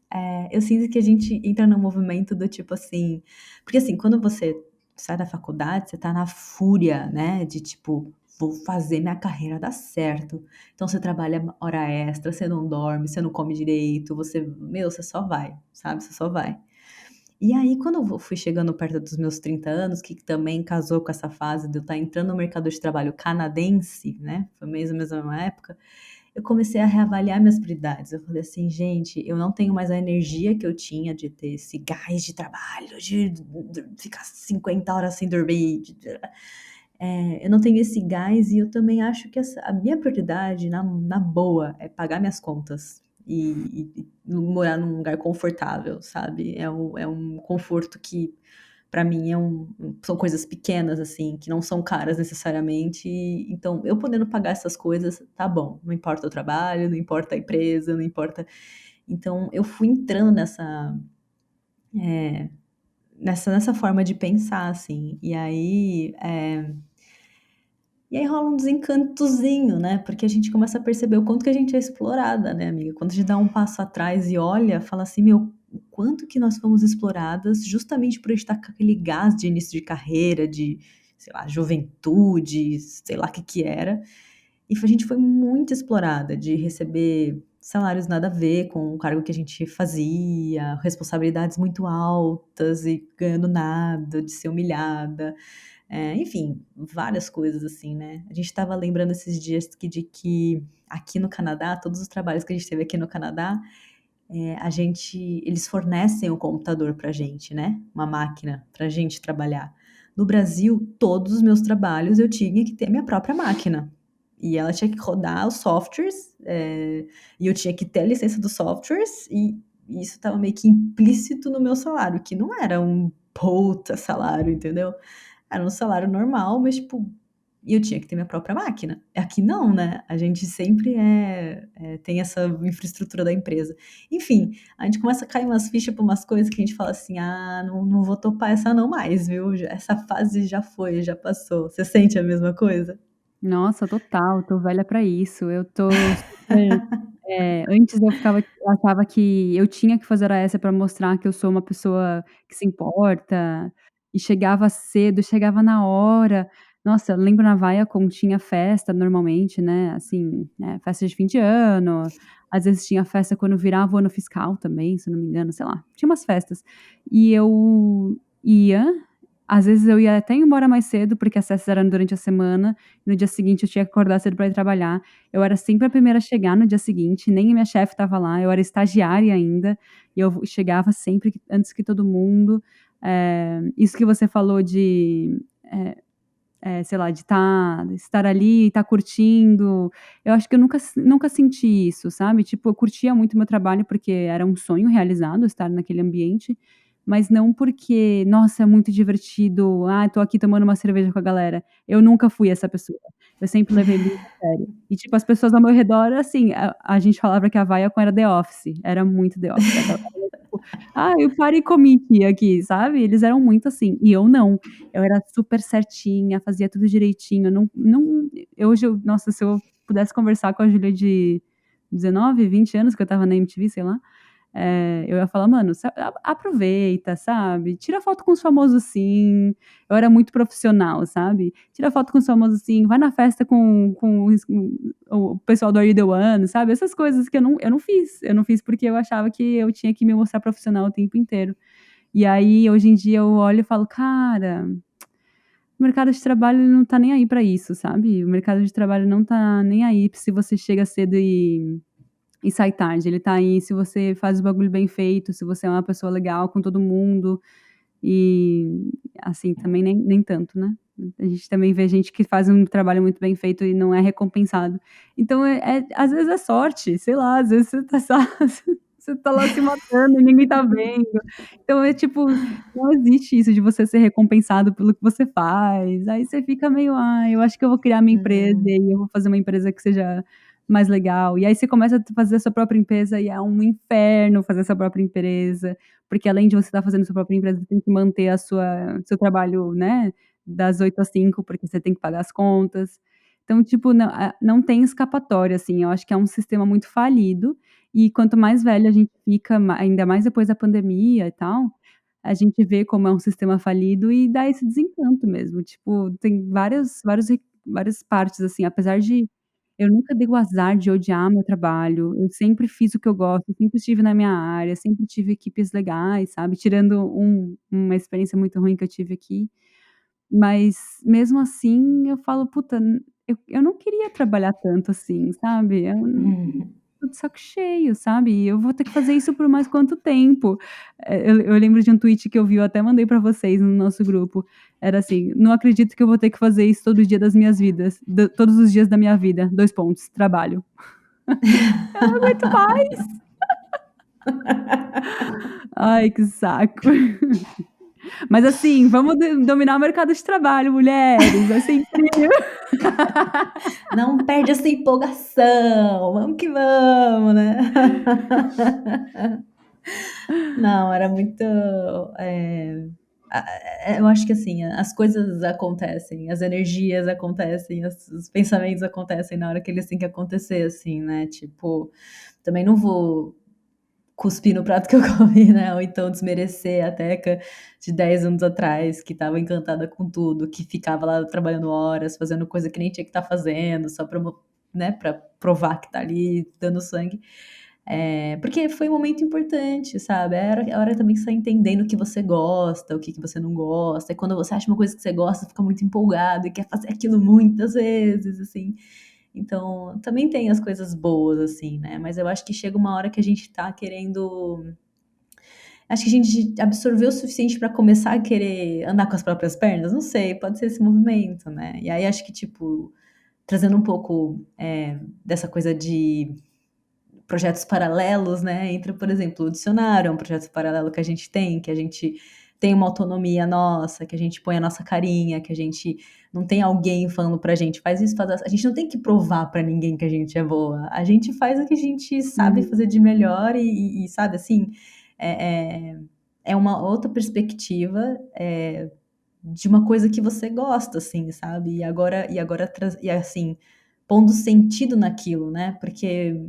eu sinto que a gente entra num movimento do tipo assim, porque assim, quando você sai da faculdade, você tá na fúria, né, de tipo: "Vou fazer minha carreira dar certo". Então você trabalha hora extra, você não dorme, você não come direito, você só vai, sabe, você só vai. E aí quando eu fui chegando perto dos meus 30 anos, que também casou com essa fase de eu estar entrando no mercado de trabalho canadense, né, foi mais ou menos a mesma época, eu comecei a reavaliar minhas prioridades. Eu falei assim: "Gente, eu não tenho mais a energia que eu tinha de ter esse gás de trabalho, de ficar 50 horas sem dormir, eu não tenho esse gás e eu também acho que a minha prioridade, na boa, é pagar minhas contas e morar num lugar confortável, sabe? É um conforto que, para mim, são coisas pequenas, assim, que não são caras necessariamente. Então, eu podendo pagar essas coisas, tá bom. Não importa o trabalho, não importa a empresa, não importa. Então, eu fui entrando eh, nessa forma de pensar, assim. E aí rola um desencantozinho, né, porque a gente começa a perceber o quanto que a gente é explorada, né, amiga. Quando a gente dá um passo atrás e olha, fala assim: "Meu, o quanto que nós fomos exploradas justamente por a gente estar com aquele gás de início de carreira, de, sei lá, juventude, sei lá o que que era". E a gente foi muito explorada de receber salários nada a ver com o cargo que a gente fazia, responsabilidades muito altas e ganhando nada, de ser humilhada. Enfim, várias coisas assim, né. A gente estava lembrando esses dias de que aqui no Canadá, todos os trabalhos que a gente teve aqui no Canadá, eles fornecem o computador pra gente, né, uma máquina pra gente trabalhar. No Brasil, todos os meus trabalhos eu tinha que ter minha própria máquina. E ela tinha que rodar os softwares, e eu tinha que ter a licença dos softwares, e isso estava meio que implícito no meu salário, que não era um puta salário, entendeu? Era um salário normal, mas, tipo, e eu tinha que ter minha própria máquina. Aqui não, né? A gente sempre tem essa infraestrutura da empresa. Enfim, a gente começa a cair umas fichas para umas coisas que a gente fala assim, não vou topar essa não mais, viu? Essa fase já foi, já passou. Você sente a mesma coisa? Nossa, total, tô velha pra isso. Eu tô super antes eu achava que eu tinha que fazer hora extra pra mostrar que eu sou uma pessoa que se importa, e chegava cedo, chegava na hora. Nossa, eu lembro na Viacom tinha festa normalmente, né, assim, né, festa de fim de ano, às vezes tinha festa quando virava o ano fiscal também, se não me engano, sei lá, tinha umas festas. E eu ia, às vezes eu ia até embora mais cedo, porque as festas eram durante a semana, no dia seguinte eu tinha que acordar cedo para ir trabalhar. Eu era sempre a primeira a chegar no dia seguinte, nem a minha chefe estava lá, eu era estagiária ainda, e eu chegava sempre antes que todo mundo. Isso que você falou de, sei lá, de estar ali, estar curtindo, eu acho que eu nunca senti isso, sabe. Tipo, eu curtia muito meu trabalho, porque era um sonho realizado estar naquele ambiente, mas não porque: "Nossa, é muito divertido, tô aqui tomando uma cerveja com a galera". Eu nunca fui essa pessoa. Eu sempre levei muito a sério. E, tipo, as pessoas ao meu redor, assim, a gente falava que a Viacom era The Office, era muito The Office. Era tipo: o party committee aqui", sabe. Eles eram muito assim, e eu não. Eu era super certinha, fazia tudo direitinho, não hoje nossa, se eu pudesse conversar com a Júlia de 19, 20 anos, que eu estava na MTV, sei lá, eu ia falar: "Mano, aproveita, sabe, tira foto com os famosos sim". Eu era muito profissional, sabe. "Tira foto com os famosos sim, vai na festa com o pessoal do Are You The One", sabe, essas coisas que eu não fiz. Eu não fiz porque eu achava que eu tinha que me mostrar profissional o tempo inteiro. E aí, hoje em dia, eu olho e falo: "Cara, o mercado de trabalho não tá nem aí pra isso, sabe. O mercado de trabalho não tá nem aí se você chega cedo e sai tarde, ele tá aí se você faz o bagulho bem feito, se você é uma pessoa legal com todo mundo, e, assim, também nem tanto, né. A gente também vê gente que faz um trabalho muito bem feito e não é recompensado. Então às vezes é sorte, sei lá, às vezes você tá só você tá lá se matando e ninguém tá vendo. Então tipo, não existe isso de você ser recompensado pelo que você faz, aí você fica meio: eu acho que eu vou criar minha empresa, Hum. e aí eu vou fazer uma empresa que seja mais legal". E aí você começa a fazer a sua própria empresa e é um inferno fazer a sua própria empresa, porque além de você estar fazendo sua própria empresa, você tem que manter a seu trabalho, né, das 8 às 5, porque você tem que pagar as contas. Então, tipo, não tem escapatória, assim, eu acho que é um sistema muito falido, e quanto mais velho a gente fica, ainda mais depois da pandemia e tal, a gente vê como é um sistema falido e dá esse desencanto mesmo. Tipo, tem várias partes, assim, apesar de eu nunca dei o azar de odiar meu trabalho, eu sempre fiz o que eu gosto, sempre estive na minha área, sempre tive equipes legais, sabe, tirando uma experiência muito ruim que eu tive aqui, mas mesmo assim eu falo: "Puta, eu não queria trabalhar tanto assim", sabe, Uhum. tô de saco cheio, sabe, e eu vou ter que fazer isso por mais quanto tempo? Eu lembro de um tweet que eu vi, eu até mandei pra vocês no nosso grupo, era assim: "Não acredito que eu vou ter que fazer isso todo dia das minhas vidas, todos os dias da minha vida, 2 pontos, trabalho". Eu não aguento mais. Ai, que saco. Mas assim, vamos dominar o mercado de trabalho, mulheres, vai ser incrível. Não perde essa empolgação, vamos que vamos, né. Não, era muito, eu acho que assim, as coisas acontecem, as energias acontecem, os pensamentos acontecem na hora que eles têm que acontecer, assim, né, tipo, também não vou cuspir no prato que eu comi, né, ou então desmerecer a Teca de 10 anos atrás, que estava encantada com tudo, que ficava lá trabalhando horas, fazendo coisa que nem tinha que estar fazendo, só pra né, pra provar que tá ali dando sangue. Porque foi um momento importante, sabe, é a hora também que você tá entendendo o que você gosta, o que que você não gosta, e quando você acha uma coisa que você gosta, você fica muito empolgado e quer fazer aquilo muitas vezes, assim. Então, também tem as coisas boas, assim, né, mas eu acho que chega uma hora que a gente tá querendo, acho que a gente absorveu o suficiente pra começar a querer andar com as próprias pernas, não sei, pode ser esse movimento, né. E aí acho que, tipo, trazendo um pouco, dessa coisa de projetos paralelos, né, entra, por exemplo, o dicionário, é um projeto paralelo que a gente tem, que a gente tem uma autonomia nossa, que a gente põe a nossa carinha, que a gente não tem alguém falando pra gente, faz isso, faz isso. A gente não tem que provar pra ninguém que a gente é boa. A gente faz o que a gente sabe fazer de melhor e sabe, assim, é, é, é uma outra perspectiva de uma coisa que você gosta, assim, sabe? E assim, pondo sentido naquilo, né? Porque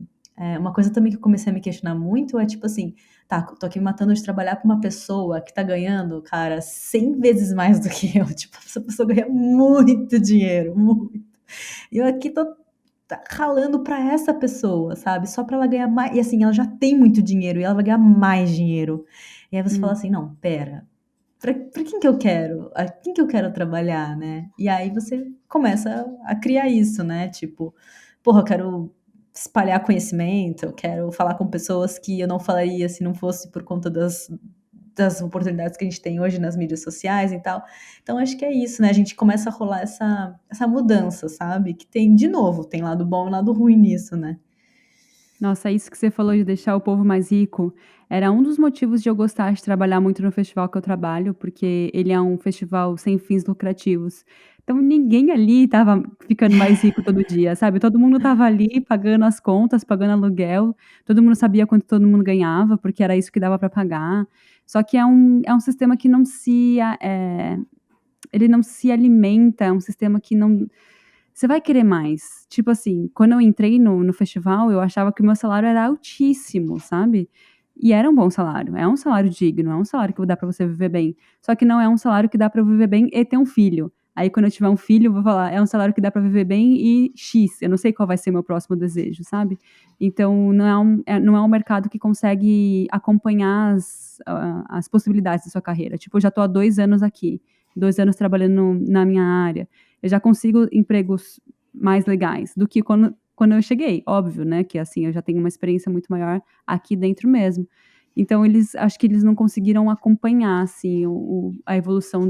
uma coisa também que eu comecei a me questionar muito é tipo assim, tá, tô aqui me matando de trabalhar pra uma pessoa que tá ganhando, cara, 100 vezes mais do que eu. Tipo, essa pessoa ganha muito dinheiro, muito. E eu aqui tô ralando pra essa pessoa, sabe? Só pra ela ganhar mais. E assim, ela já tem muito dinheiro e ela vai ganhar mais dinheiro. E aí você fala Hum. assim, não, pera, pra quem que eu quero? A quem que eu quero trabalhar, né? E aí você começa a criar isso, né? Tipo, porra, eu quero espalhar conhecimento, eu quero falar com pessoas que eu não falaria se não fosse por conta das oportunidades que a gente tem hoje nas mídias sociais e tal. Então acho que é isso, né? A gente começa a rolar essa mudança, sabe? Que tem, de novo, tem lado bom e lado ruim nisso, né? Nossa, isso que você falou de deixar o povo mais rico, era um dos motivos de eu gostar de trabalhar muito no festival que eu trabalho, porque ele é um festival sem fins lucrativos. Então ninguém ali estava ficando mais rico todo dia, sabe? Todo mundo estava ali pagando as contas, pagando aluguel, todo mundo sabia quanto todo mundo ganhava, porque era isso que dava para pagar. Só que é um sistema que não ele não se alimenta, é um sistema que não. Você vai querer mais. Tipo assim, quando eu entrei no festival, eu achava que o meu salário era altíssimo, sabe? E era um bom salário, é um salário digno, é um salário que dá pra você viver bem. Só que não é um salário que dá pra eu viver bem e ter um filho. Aí quando eu tiver um filho, eu vou falar, é um salário que dá pra viver bem e X. Eu não sei qual vai ser meu próximo desejo, sabe? Então não é um mercado que consegue acompanhar as possibilidades da sua carreira. Tipo, eu já tô há 2 anos aqui, 2 anos trabalhando na minha área. Eu já consigo empregos mais legais do que quando eu cheguei, óbvio, né, que assim, eu já tenho uma experiência muito maior aqui dentro mesmo. Então acho que eles não conseguiram acompanhar, assim, a evolução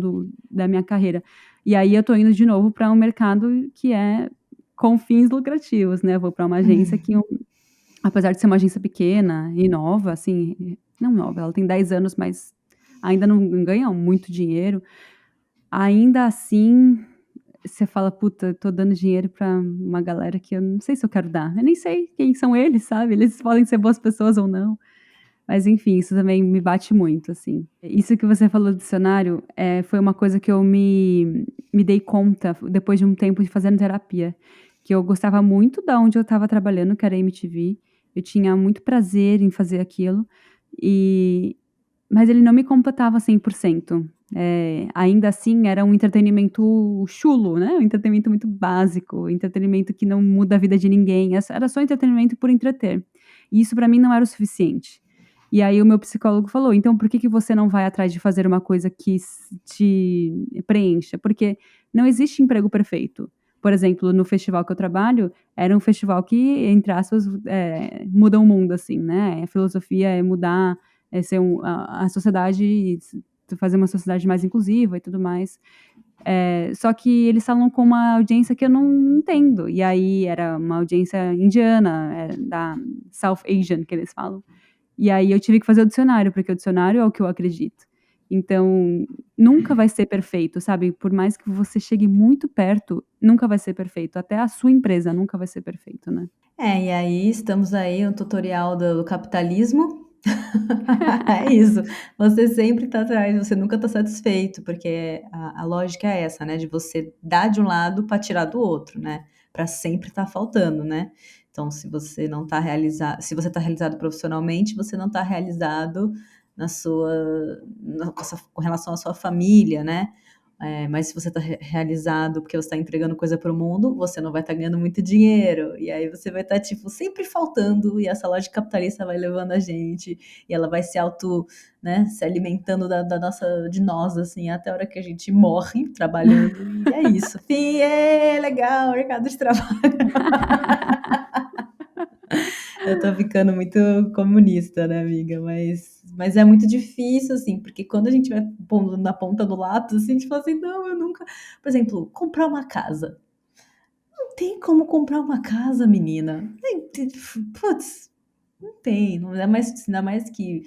da minha carreira. E aí eu tô indo de novo para um mercado que é com fins lucrativos, né, vou para uma agência que, apesar de ser uma agência pequena e nova, assim, não nova, ela tem 10 anos, mas ainda não ganha muito dinheiro. Ainda assim, você fala: "Puta, tô dando dinheiro pra uma galera que eu não sei se eu quero dar". Eu nem sei quem são eles, sabe, eles podem ser boas pessoas ou não. Mas enfim, isso também me bate muito, assim. Isso que você falou do dicionário, foi uma coisa que eu me dei conta depois de um tempo de fazendo terapia, que eu gostava muito da onde eu estava trabalhando, que era a MTV, eu tinha muito prazer em fazer aquilo, e mas ele não me completava 100%. Ainda assim era um entretenimento chulo, né, um entretenimento muito básico, um entretenimento que não muda a vida de ninguém, era só entretenimento por entreter. E isso pra mim não era o suficiente. E aí o meu psicólogo falou: "Então por que que você não vai atrás de fazer uma coisa que te preencha?" Porque não existe emprego perfeito. Por exemplo, no festival que eu trabalho, era um festival que, entre aspas, muda o mundo, assim, né, a filosofia é mudar, ser a sociedade, fazer uma sociedade mais inclusiva e tudo mais. Só que eles falam com uma audiência que eu não entendo, e aí era uma audiência indiana, da South Asian que eles falam. E aí eu tive que fazer o dicionário, porque o dicionário é o que eu acredito. Então, nunca vai ser perfeito, sabe? Por mais que você chegue muito perto, nunca vai ser perfeito. Até a sua empresa nunca vai ser perfeito, né? E aí estamos aí, um tutorial do capitalismo. É isso. Você sempre está atrás, você nunca está satisfeito, porque a lógica é essa, né? De você dar de um lado para tirar do outro, né? Para sempre estar faltando, né? Então, se você não está realizado, se você está realizado profissionalmente, você não está realizado com relação à sua família, né? Mas se você está realizado porque você está entregando coisa para o mundo, você não vai estar ganhando muito dinheiro. E aí você vai estar, tipo, sempre faltando. E essa lógica capitalista vai levando a gente. E ela vai né, se alimentando de nós, assim, até a hora que a gente morre trabalhando. E é isso. Fim, legal, mercado de trabalho. Eu tô ficando muito comunista, né, amiga? Mas é muito difícil, assim, porque quando a gente vai pondo na ponta do lápis, assim, a gente fala assim, não, eu nunca. Por exemplo, comprar uma casa. Não tem como comprar uma casa, menina. Putz, não tem. Ainda mais que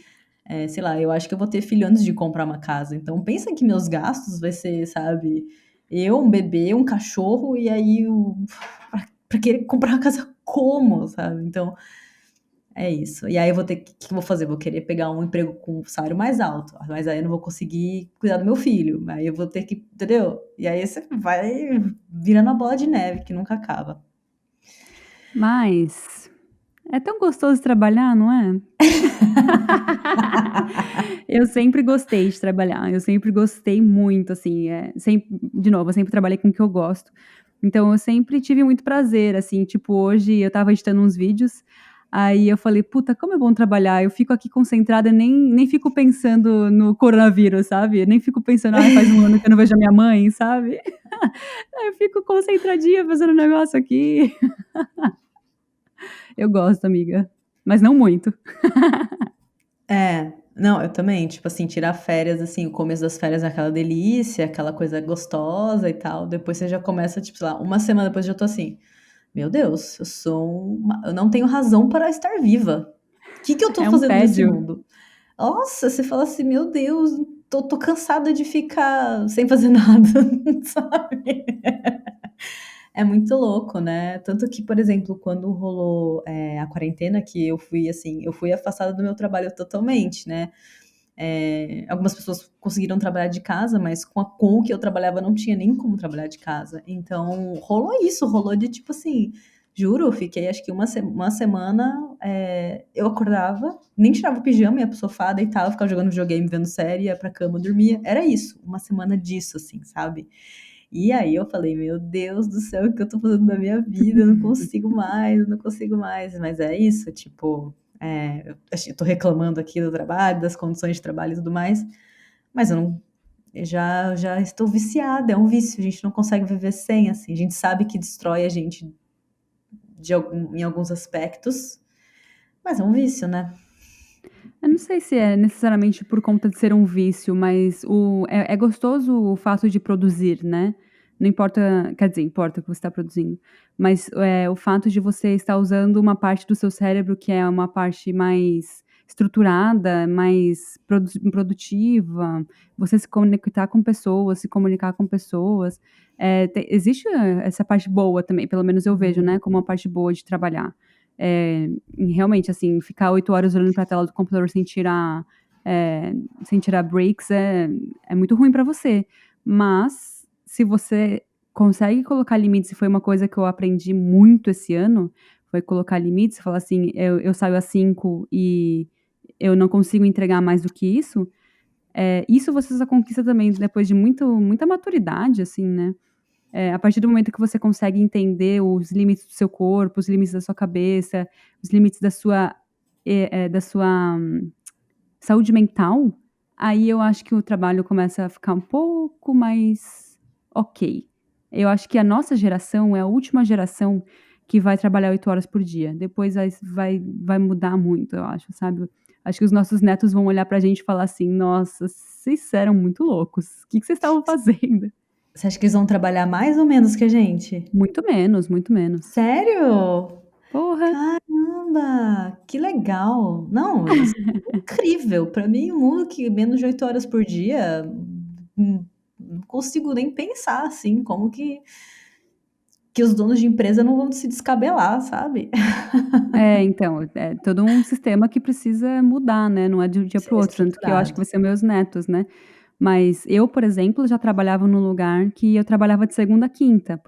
sei lá, eu acho que eu vou ter filho antes de comprar uma casa. Então, pensa que meus gastos vai ser, sabe, eu, um bebê, um cachorro, e aí pra querer comprar uma casa como, sabe? Então, é isso. E aí eu vou ter que eu vou fazer? Vou querer pegar um emprego com salário mais alto, mas aí eu não vou conseguir cuidar do meu filho. Aí eu vou ter que, entendeu? E aí você vai virando a bola de neve que nunca acaba. Mas é tão gostoso trabalhar, não é? Eu sempre gostei de trabalhar, eu sempre gostei muito, assim, de novo, eu sempre trabalhei com o que eu gosto. Então eu sempre tive muito prazer, assim, tipo, hoje eu estava editando uns vídeos, aí eu falei: "Puta, como é bom trabalhar, eu fico aqui concentrada, nem fico pensando no coronavírus, sabe, nem fico pensando: 'Ai, faz 1 ano que eu não vejo a minha mãe'", sabe. Eu fico concentradinha fazendo um negócio aqui. Eu gosto, amiga, mas não muito. Não, eu também, tipo assim, tirar férias, assim, o começo das férias é aquela delícia, aquela coisa gostosa e tal, depois você já começa, tipo, sei lá, uma semana depois eu já tô assim: "Meu Deus, eu não tenho razão para estar viva. O que eu tô É um fazendo nesse tédio. mundo?". Nossa, você fala assim: "Meu Deus, tô cansada de ficar sem fazer nada", sabe. É muito louco, né. Tanto que, por exemplo, quando rolou, a quarentena, que eu fui, assim, eu fui afastada do meu trabalho totalmente, né. Algumas pessoas conseguiram trabalhar de casa, mas com o que eu trabalhava não tinha nem como trabalhar de casa. Então rolou isso, rolou de tipo assim, juro, eu fiquei acho que uma semana, eu acordava, nem tirava o pijama, ia pro sofá, deitava, ficava jogando videogame, vendo série, ia pra cama, dormia. Era isso, uma semana disso, assim, sabe. E aí eu falei: "Meu Deus do céu, o que eu tô fazendo da minha vida? Eu não consigo mais, eu não consigo mais". Mas é isso, tipo, eu tô reclamando aqui do trabalho, das condições de trabalho e tudo mais, mas eu já estou viciada, é um vício, a gente não consegue viver sem, assim, a gente sabe que destrói a gente em alguns aspectos, mas é um vício, né. Eu não sei se é necessariamente por conta de ser um vício, mas é gostoso o fato de produzir, né. Não importa, quer dizer, importa o que você está produzindo, mas, o fato de você estar usando uma parte do seu cérebro que é uma parte mais estruturada, mais produtiva, você se conectar com pessoas, se comunicar com pessoas, existe essa parte boa também, pelo menos eu vejo, Uhum. né, como uma parte boa de trabalhar. Realmente, assim, ficar 8 horas olhando para a tela do computador sem tirar breaks é muito ruim para você. Mas, se você consegue colocar limites, e foi uma coisa que eu aprendi muito esse ano, foi colocar limites, falar assim: "Eu saio às 5 e eu não consigo entregar mais do que isso", isso você só conquista também depois de muita maturidade, assim, né. A partir do momento que você consegue entender os limites do seu corpo, os limites da sua cabeça, os limites da sua saúde mental, aí eu acho que o trabalho começa a ficar um pouco mais ok. Eu acho que a nossa geração é a última geração que vai trabalhar 8 horas por dia, depois vai mudar muito, eu acho, sabe. Acho que os nossos netos vão olhar pra gente e falar assim: "Nossa, vocês eram muito loucos, o que vocês estavam fazendo?". Você acha que eles vão trabalhar mais ou menos que a gente? Muito menos, muito menos. Sério? Porra! Caramba, que legal. Não, isso é incrível. Para mim, um mundo que menos de 8 horas por dia, não consigo nem pensar, assim, como que os donos de empresa não vão se descabelar, sabe. Então, é todo um sistema que precisa mudar, né, não é de um dia Ser para o outro, tanto que eu acho que estruturado. vai ser meus netos, né. Mas eu, por exemplo, já trabalhava num lugar que eu trabalhava de segunda a quinta,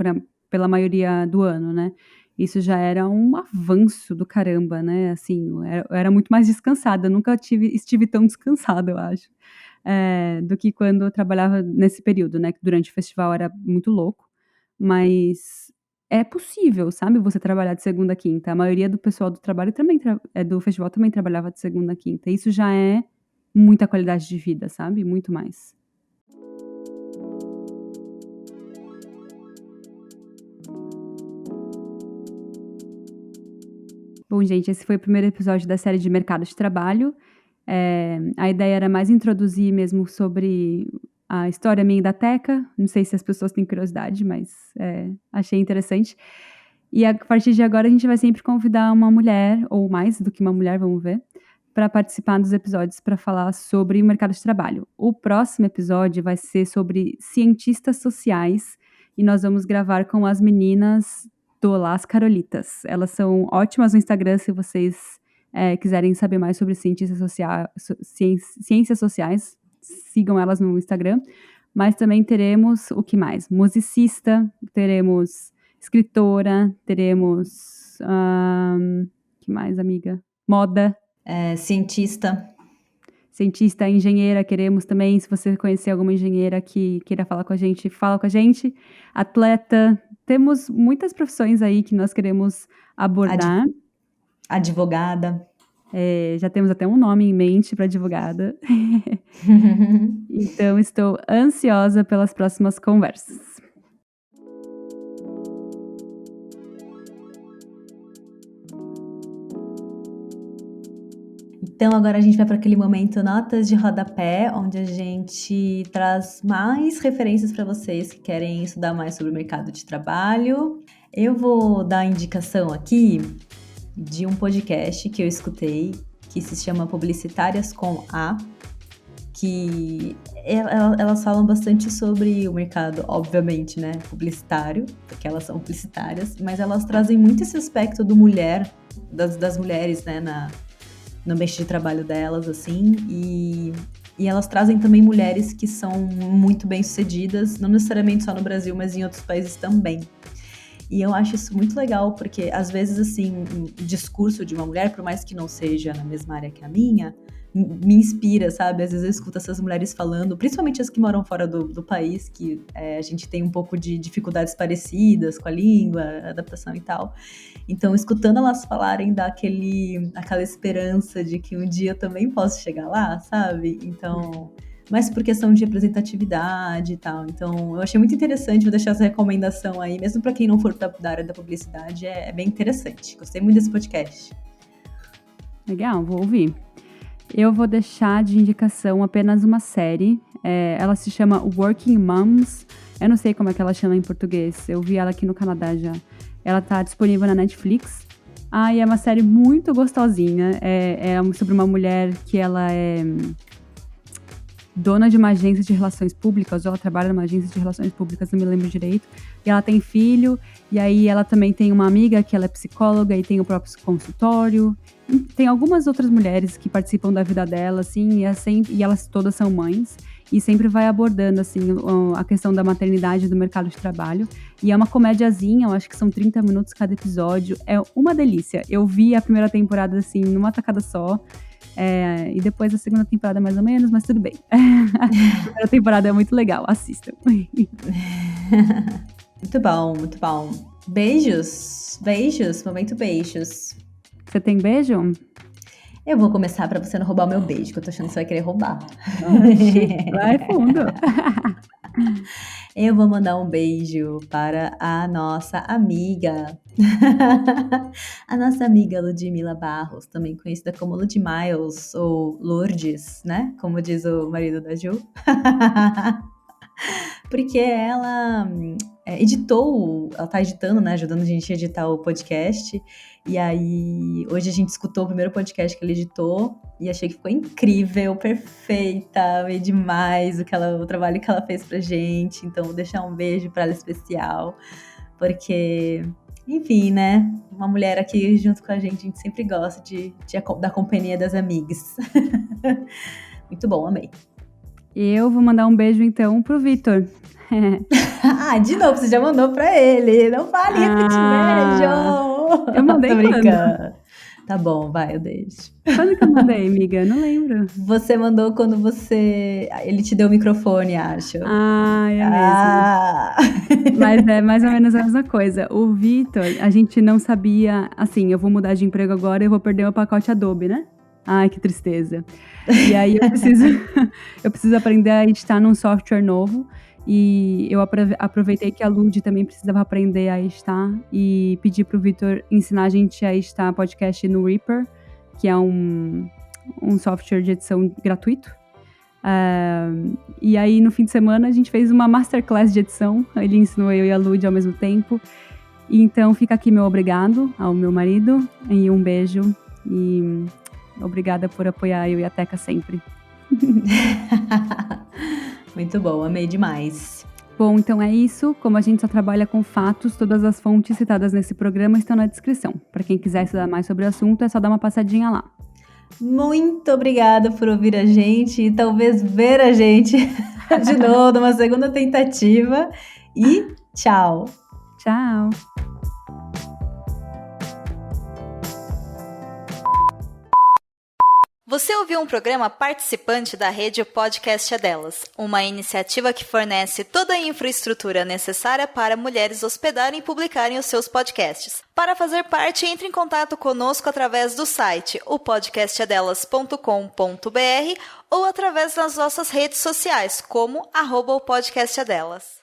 pela maioria do ano, né. Isso já era um avanço do caramba, né, assim, eu era muito mais descansada, eu nunca estive tão descansada, eu acho, do que quando eu trabalhava nesse período, né, que durante o festival era muito louco, mas é possível, sabe, você trabalhar de segunda a quinta. A maioria do pessoal do trabalho também do festival também trabalhava de segunda a quinta. Isso já é muita qualidade de vida, sabe, muito mais. Bom, gente, esse foi o primeiro episódio da série de mercado de trabalho. A ideia era mais introduzir mesmo sobre a história minha e da Teca. Não sei se as pessoas têm curiosidade, mas, achei interessante. E a partir de agora a gente vai sempre convidar uma mulher, ou mais do que uma mulher, vamos ver, para participar dos episódios para falar sobre o mercado de trabalho. O próximo episódio vai ser sobre cientistas sociais e nós vamos gravar com as meninas do Las Carolitas. Elas são ótimas no Instagram se vocês quiserem saber mais sobre ciências sociais. Sigam elas no Instagram. Mas também teremos o que mais? Musicista, teremos escritora, teremos... que mais, amiga? Moda. Cientista, engenheira, queremos também. Se você conhecer alguma engenheira que queira falar com a gente, fala com a gente. Atleta. Temos muitas profissões aí que nós queremos abordar. Advogada. Já temos até um nome em mente para advogada. Então, estou ansiosa pelas próximas conversas. Então, agora a gente vai para aquele momento notas de rodapé, onde a gente traz mais referências para vocês que querem estudar mais sobre o mercado de trabalho. Eu vou dar a indicação aqui de um podcast que eu escutei, que se chama Publicitárias com A, que elas falam bastante sobre o mercado, obviamente, né, publicitário, porque elas são publicitárias, mas elas trazem muito esse aspecto das mulheres, né, no ambiente de trabalho delas, assim, e elas trazem também mulheres que são muito bem-sucedidas, não necessariamente só no Brasil, mas em outros países também. E eu acho isso muito legal, porque às vezes, assim, o discurso de uma mulher, por mais que não seja na mesma área que a minha, me inspira, sabe? Às vezes eu escuto essas mulheres falando, principalmente as que moram fora do país, que a gente tem um pouco de dificuldades parecidas com a língua, a adaptação e tal. Então, escutando elas falarem daquela esperança de que um dia eu também posso chegar lá, sabe? Então... mas por questão de representatividade e tal. Então, eu achei muito interessante, vou deixar essa recomendação aí, mesmo para quem não for da área da publicidade, é bem interessante. Gostei muito desse podcast. Legal, vou ouvir. Eu vou deixar de indicação apenas uma série. Ela se chama Working Moms. Eu não sei como é que ela chama em português. Eu vi ela aqui no Canadá já. Ela tá disponível na Netflix. E é uma série muito gostosinha. É sobre uma mulher que ela é dona de uma agência de relações públicas, ou ela trabalha numa agência de relações públicas, não me lembro direito, e ela tem filho, e aí ela também tem uma amiga que ela é psicóloga e tem o próprio consultório, tem algumas outras mulheres que participam da vida dela, assim, e elas todas são mães, e sempre vai abordando, assim, a questão da maternidade do mercado de trabalho, e é uma comédiazinha, eu acho que são 30 minutos cada episódio, é uma delícia. Eu vi a primeira temporada, assim, numa tacada só, e depois a segunda temporada mais ou menos, mas tudo bem. A primeira temporada é muito legal, assistam. Muito bom, muito bom. Beijos, momento beijos. Você tem beijo? Eu vou começar pra você não roubar o meu beijo, que eu tô achando que você vai querer roubar. Vai fundo. Eu vou mandar um beijo para a nossa amiga, a nossa amiga Ludmila Barros, também conhecida como Ludmiles, ou Lourdes, né? Como diz o marido da Ju. Porque ela ela tá editando, né? Ajudando a gente a editar o podcast. E aí, hoje a gente escutou o primeiro podcast que ela editou e achei que ficou incrível, perfeita, amei demais o trabalho que ela fez pra gente. Então, vou deixar um beijo pra ela especial, porque, enfim, né? Uma mulher aqui junto com a gente sempre gosta da companhia das amigas. Muito bom, amei. Eu vou mandar um beijo, então, pro Vitor. De novo, você já mandou pra ele. Não fale que eu te beijo. Eu mandei. Tô brincando. Tá bom, vai, eu deixo. Quando que eu mandei, amiga? Não lembro. Você mandou quando ele te deu o microfone, acho. É mesmo. Mas é mais ou menos a mesma coisa. O Vitor, a gente não sabia, assim, eu vou mudar de emprego agora e eu vou perder meu pacote Adobe, né? Ai, que tristeza. E aí eu preciso aprender a editar num software novo. E eu aproveitei que a Lud também precisava aprender a editar e pedi pro Vitor ensinar a gente a editar podcast no Reaper, que é um software de edição gratuito. E aí, no fim de semana, a gente fez uma masterclass de edição. Ele ensinou eu e a Lud ao mesmo tempo. Então, fica aqui meu obrigado ao meu marido e um beijo. E Obrigada por apoiar eu e a Teca sempre. Muito bom, amei demais. Bom, então é isso. Como a gente só trabalha com fatos, todas as fontes citadas nesse programa estão na descrição. Para quem quiser estudar mais sobre o assunto, é só dar uma passadinha lá. Muito obrigada por ouvir a gente e talvez ver a gente de novo, numa segunda tentativa. E tchau! Tchau! Você ouviu um programa participante da rede Podcast é Delas, uma iniciativa que fornece toda a infraestrutura necessária para mulheres hospedarem e publicarem os seus podcasts. Para fazer parte, entre em contato conosco através do site opodcastadelas.com.br ou através das nossas redes sociais, como @opodcastadelas.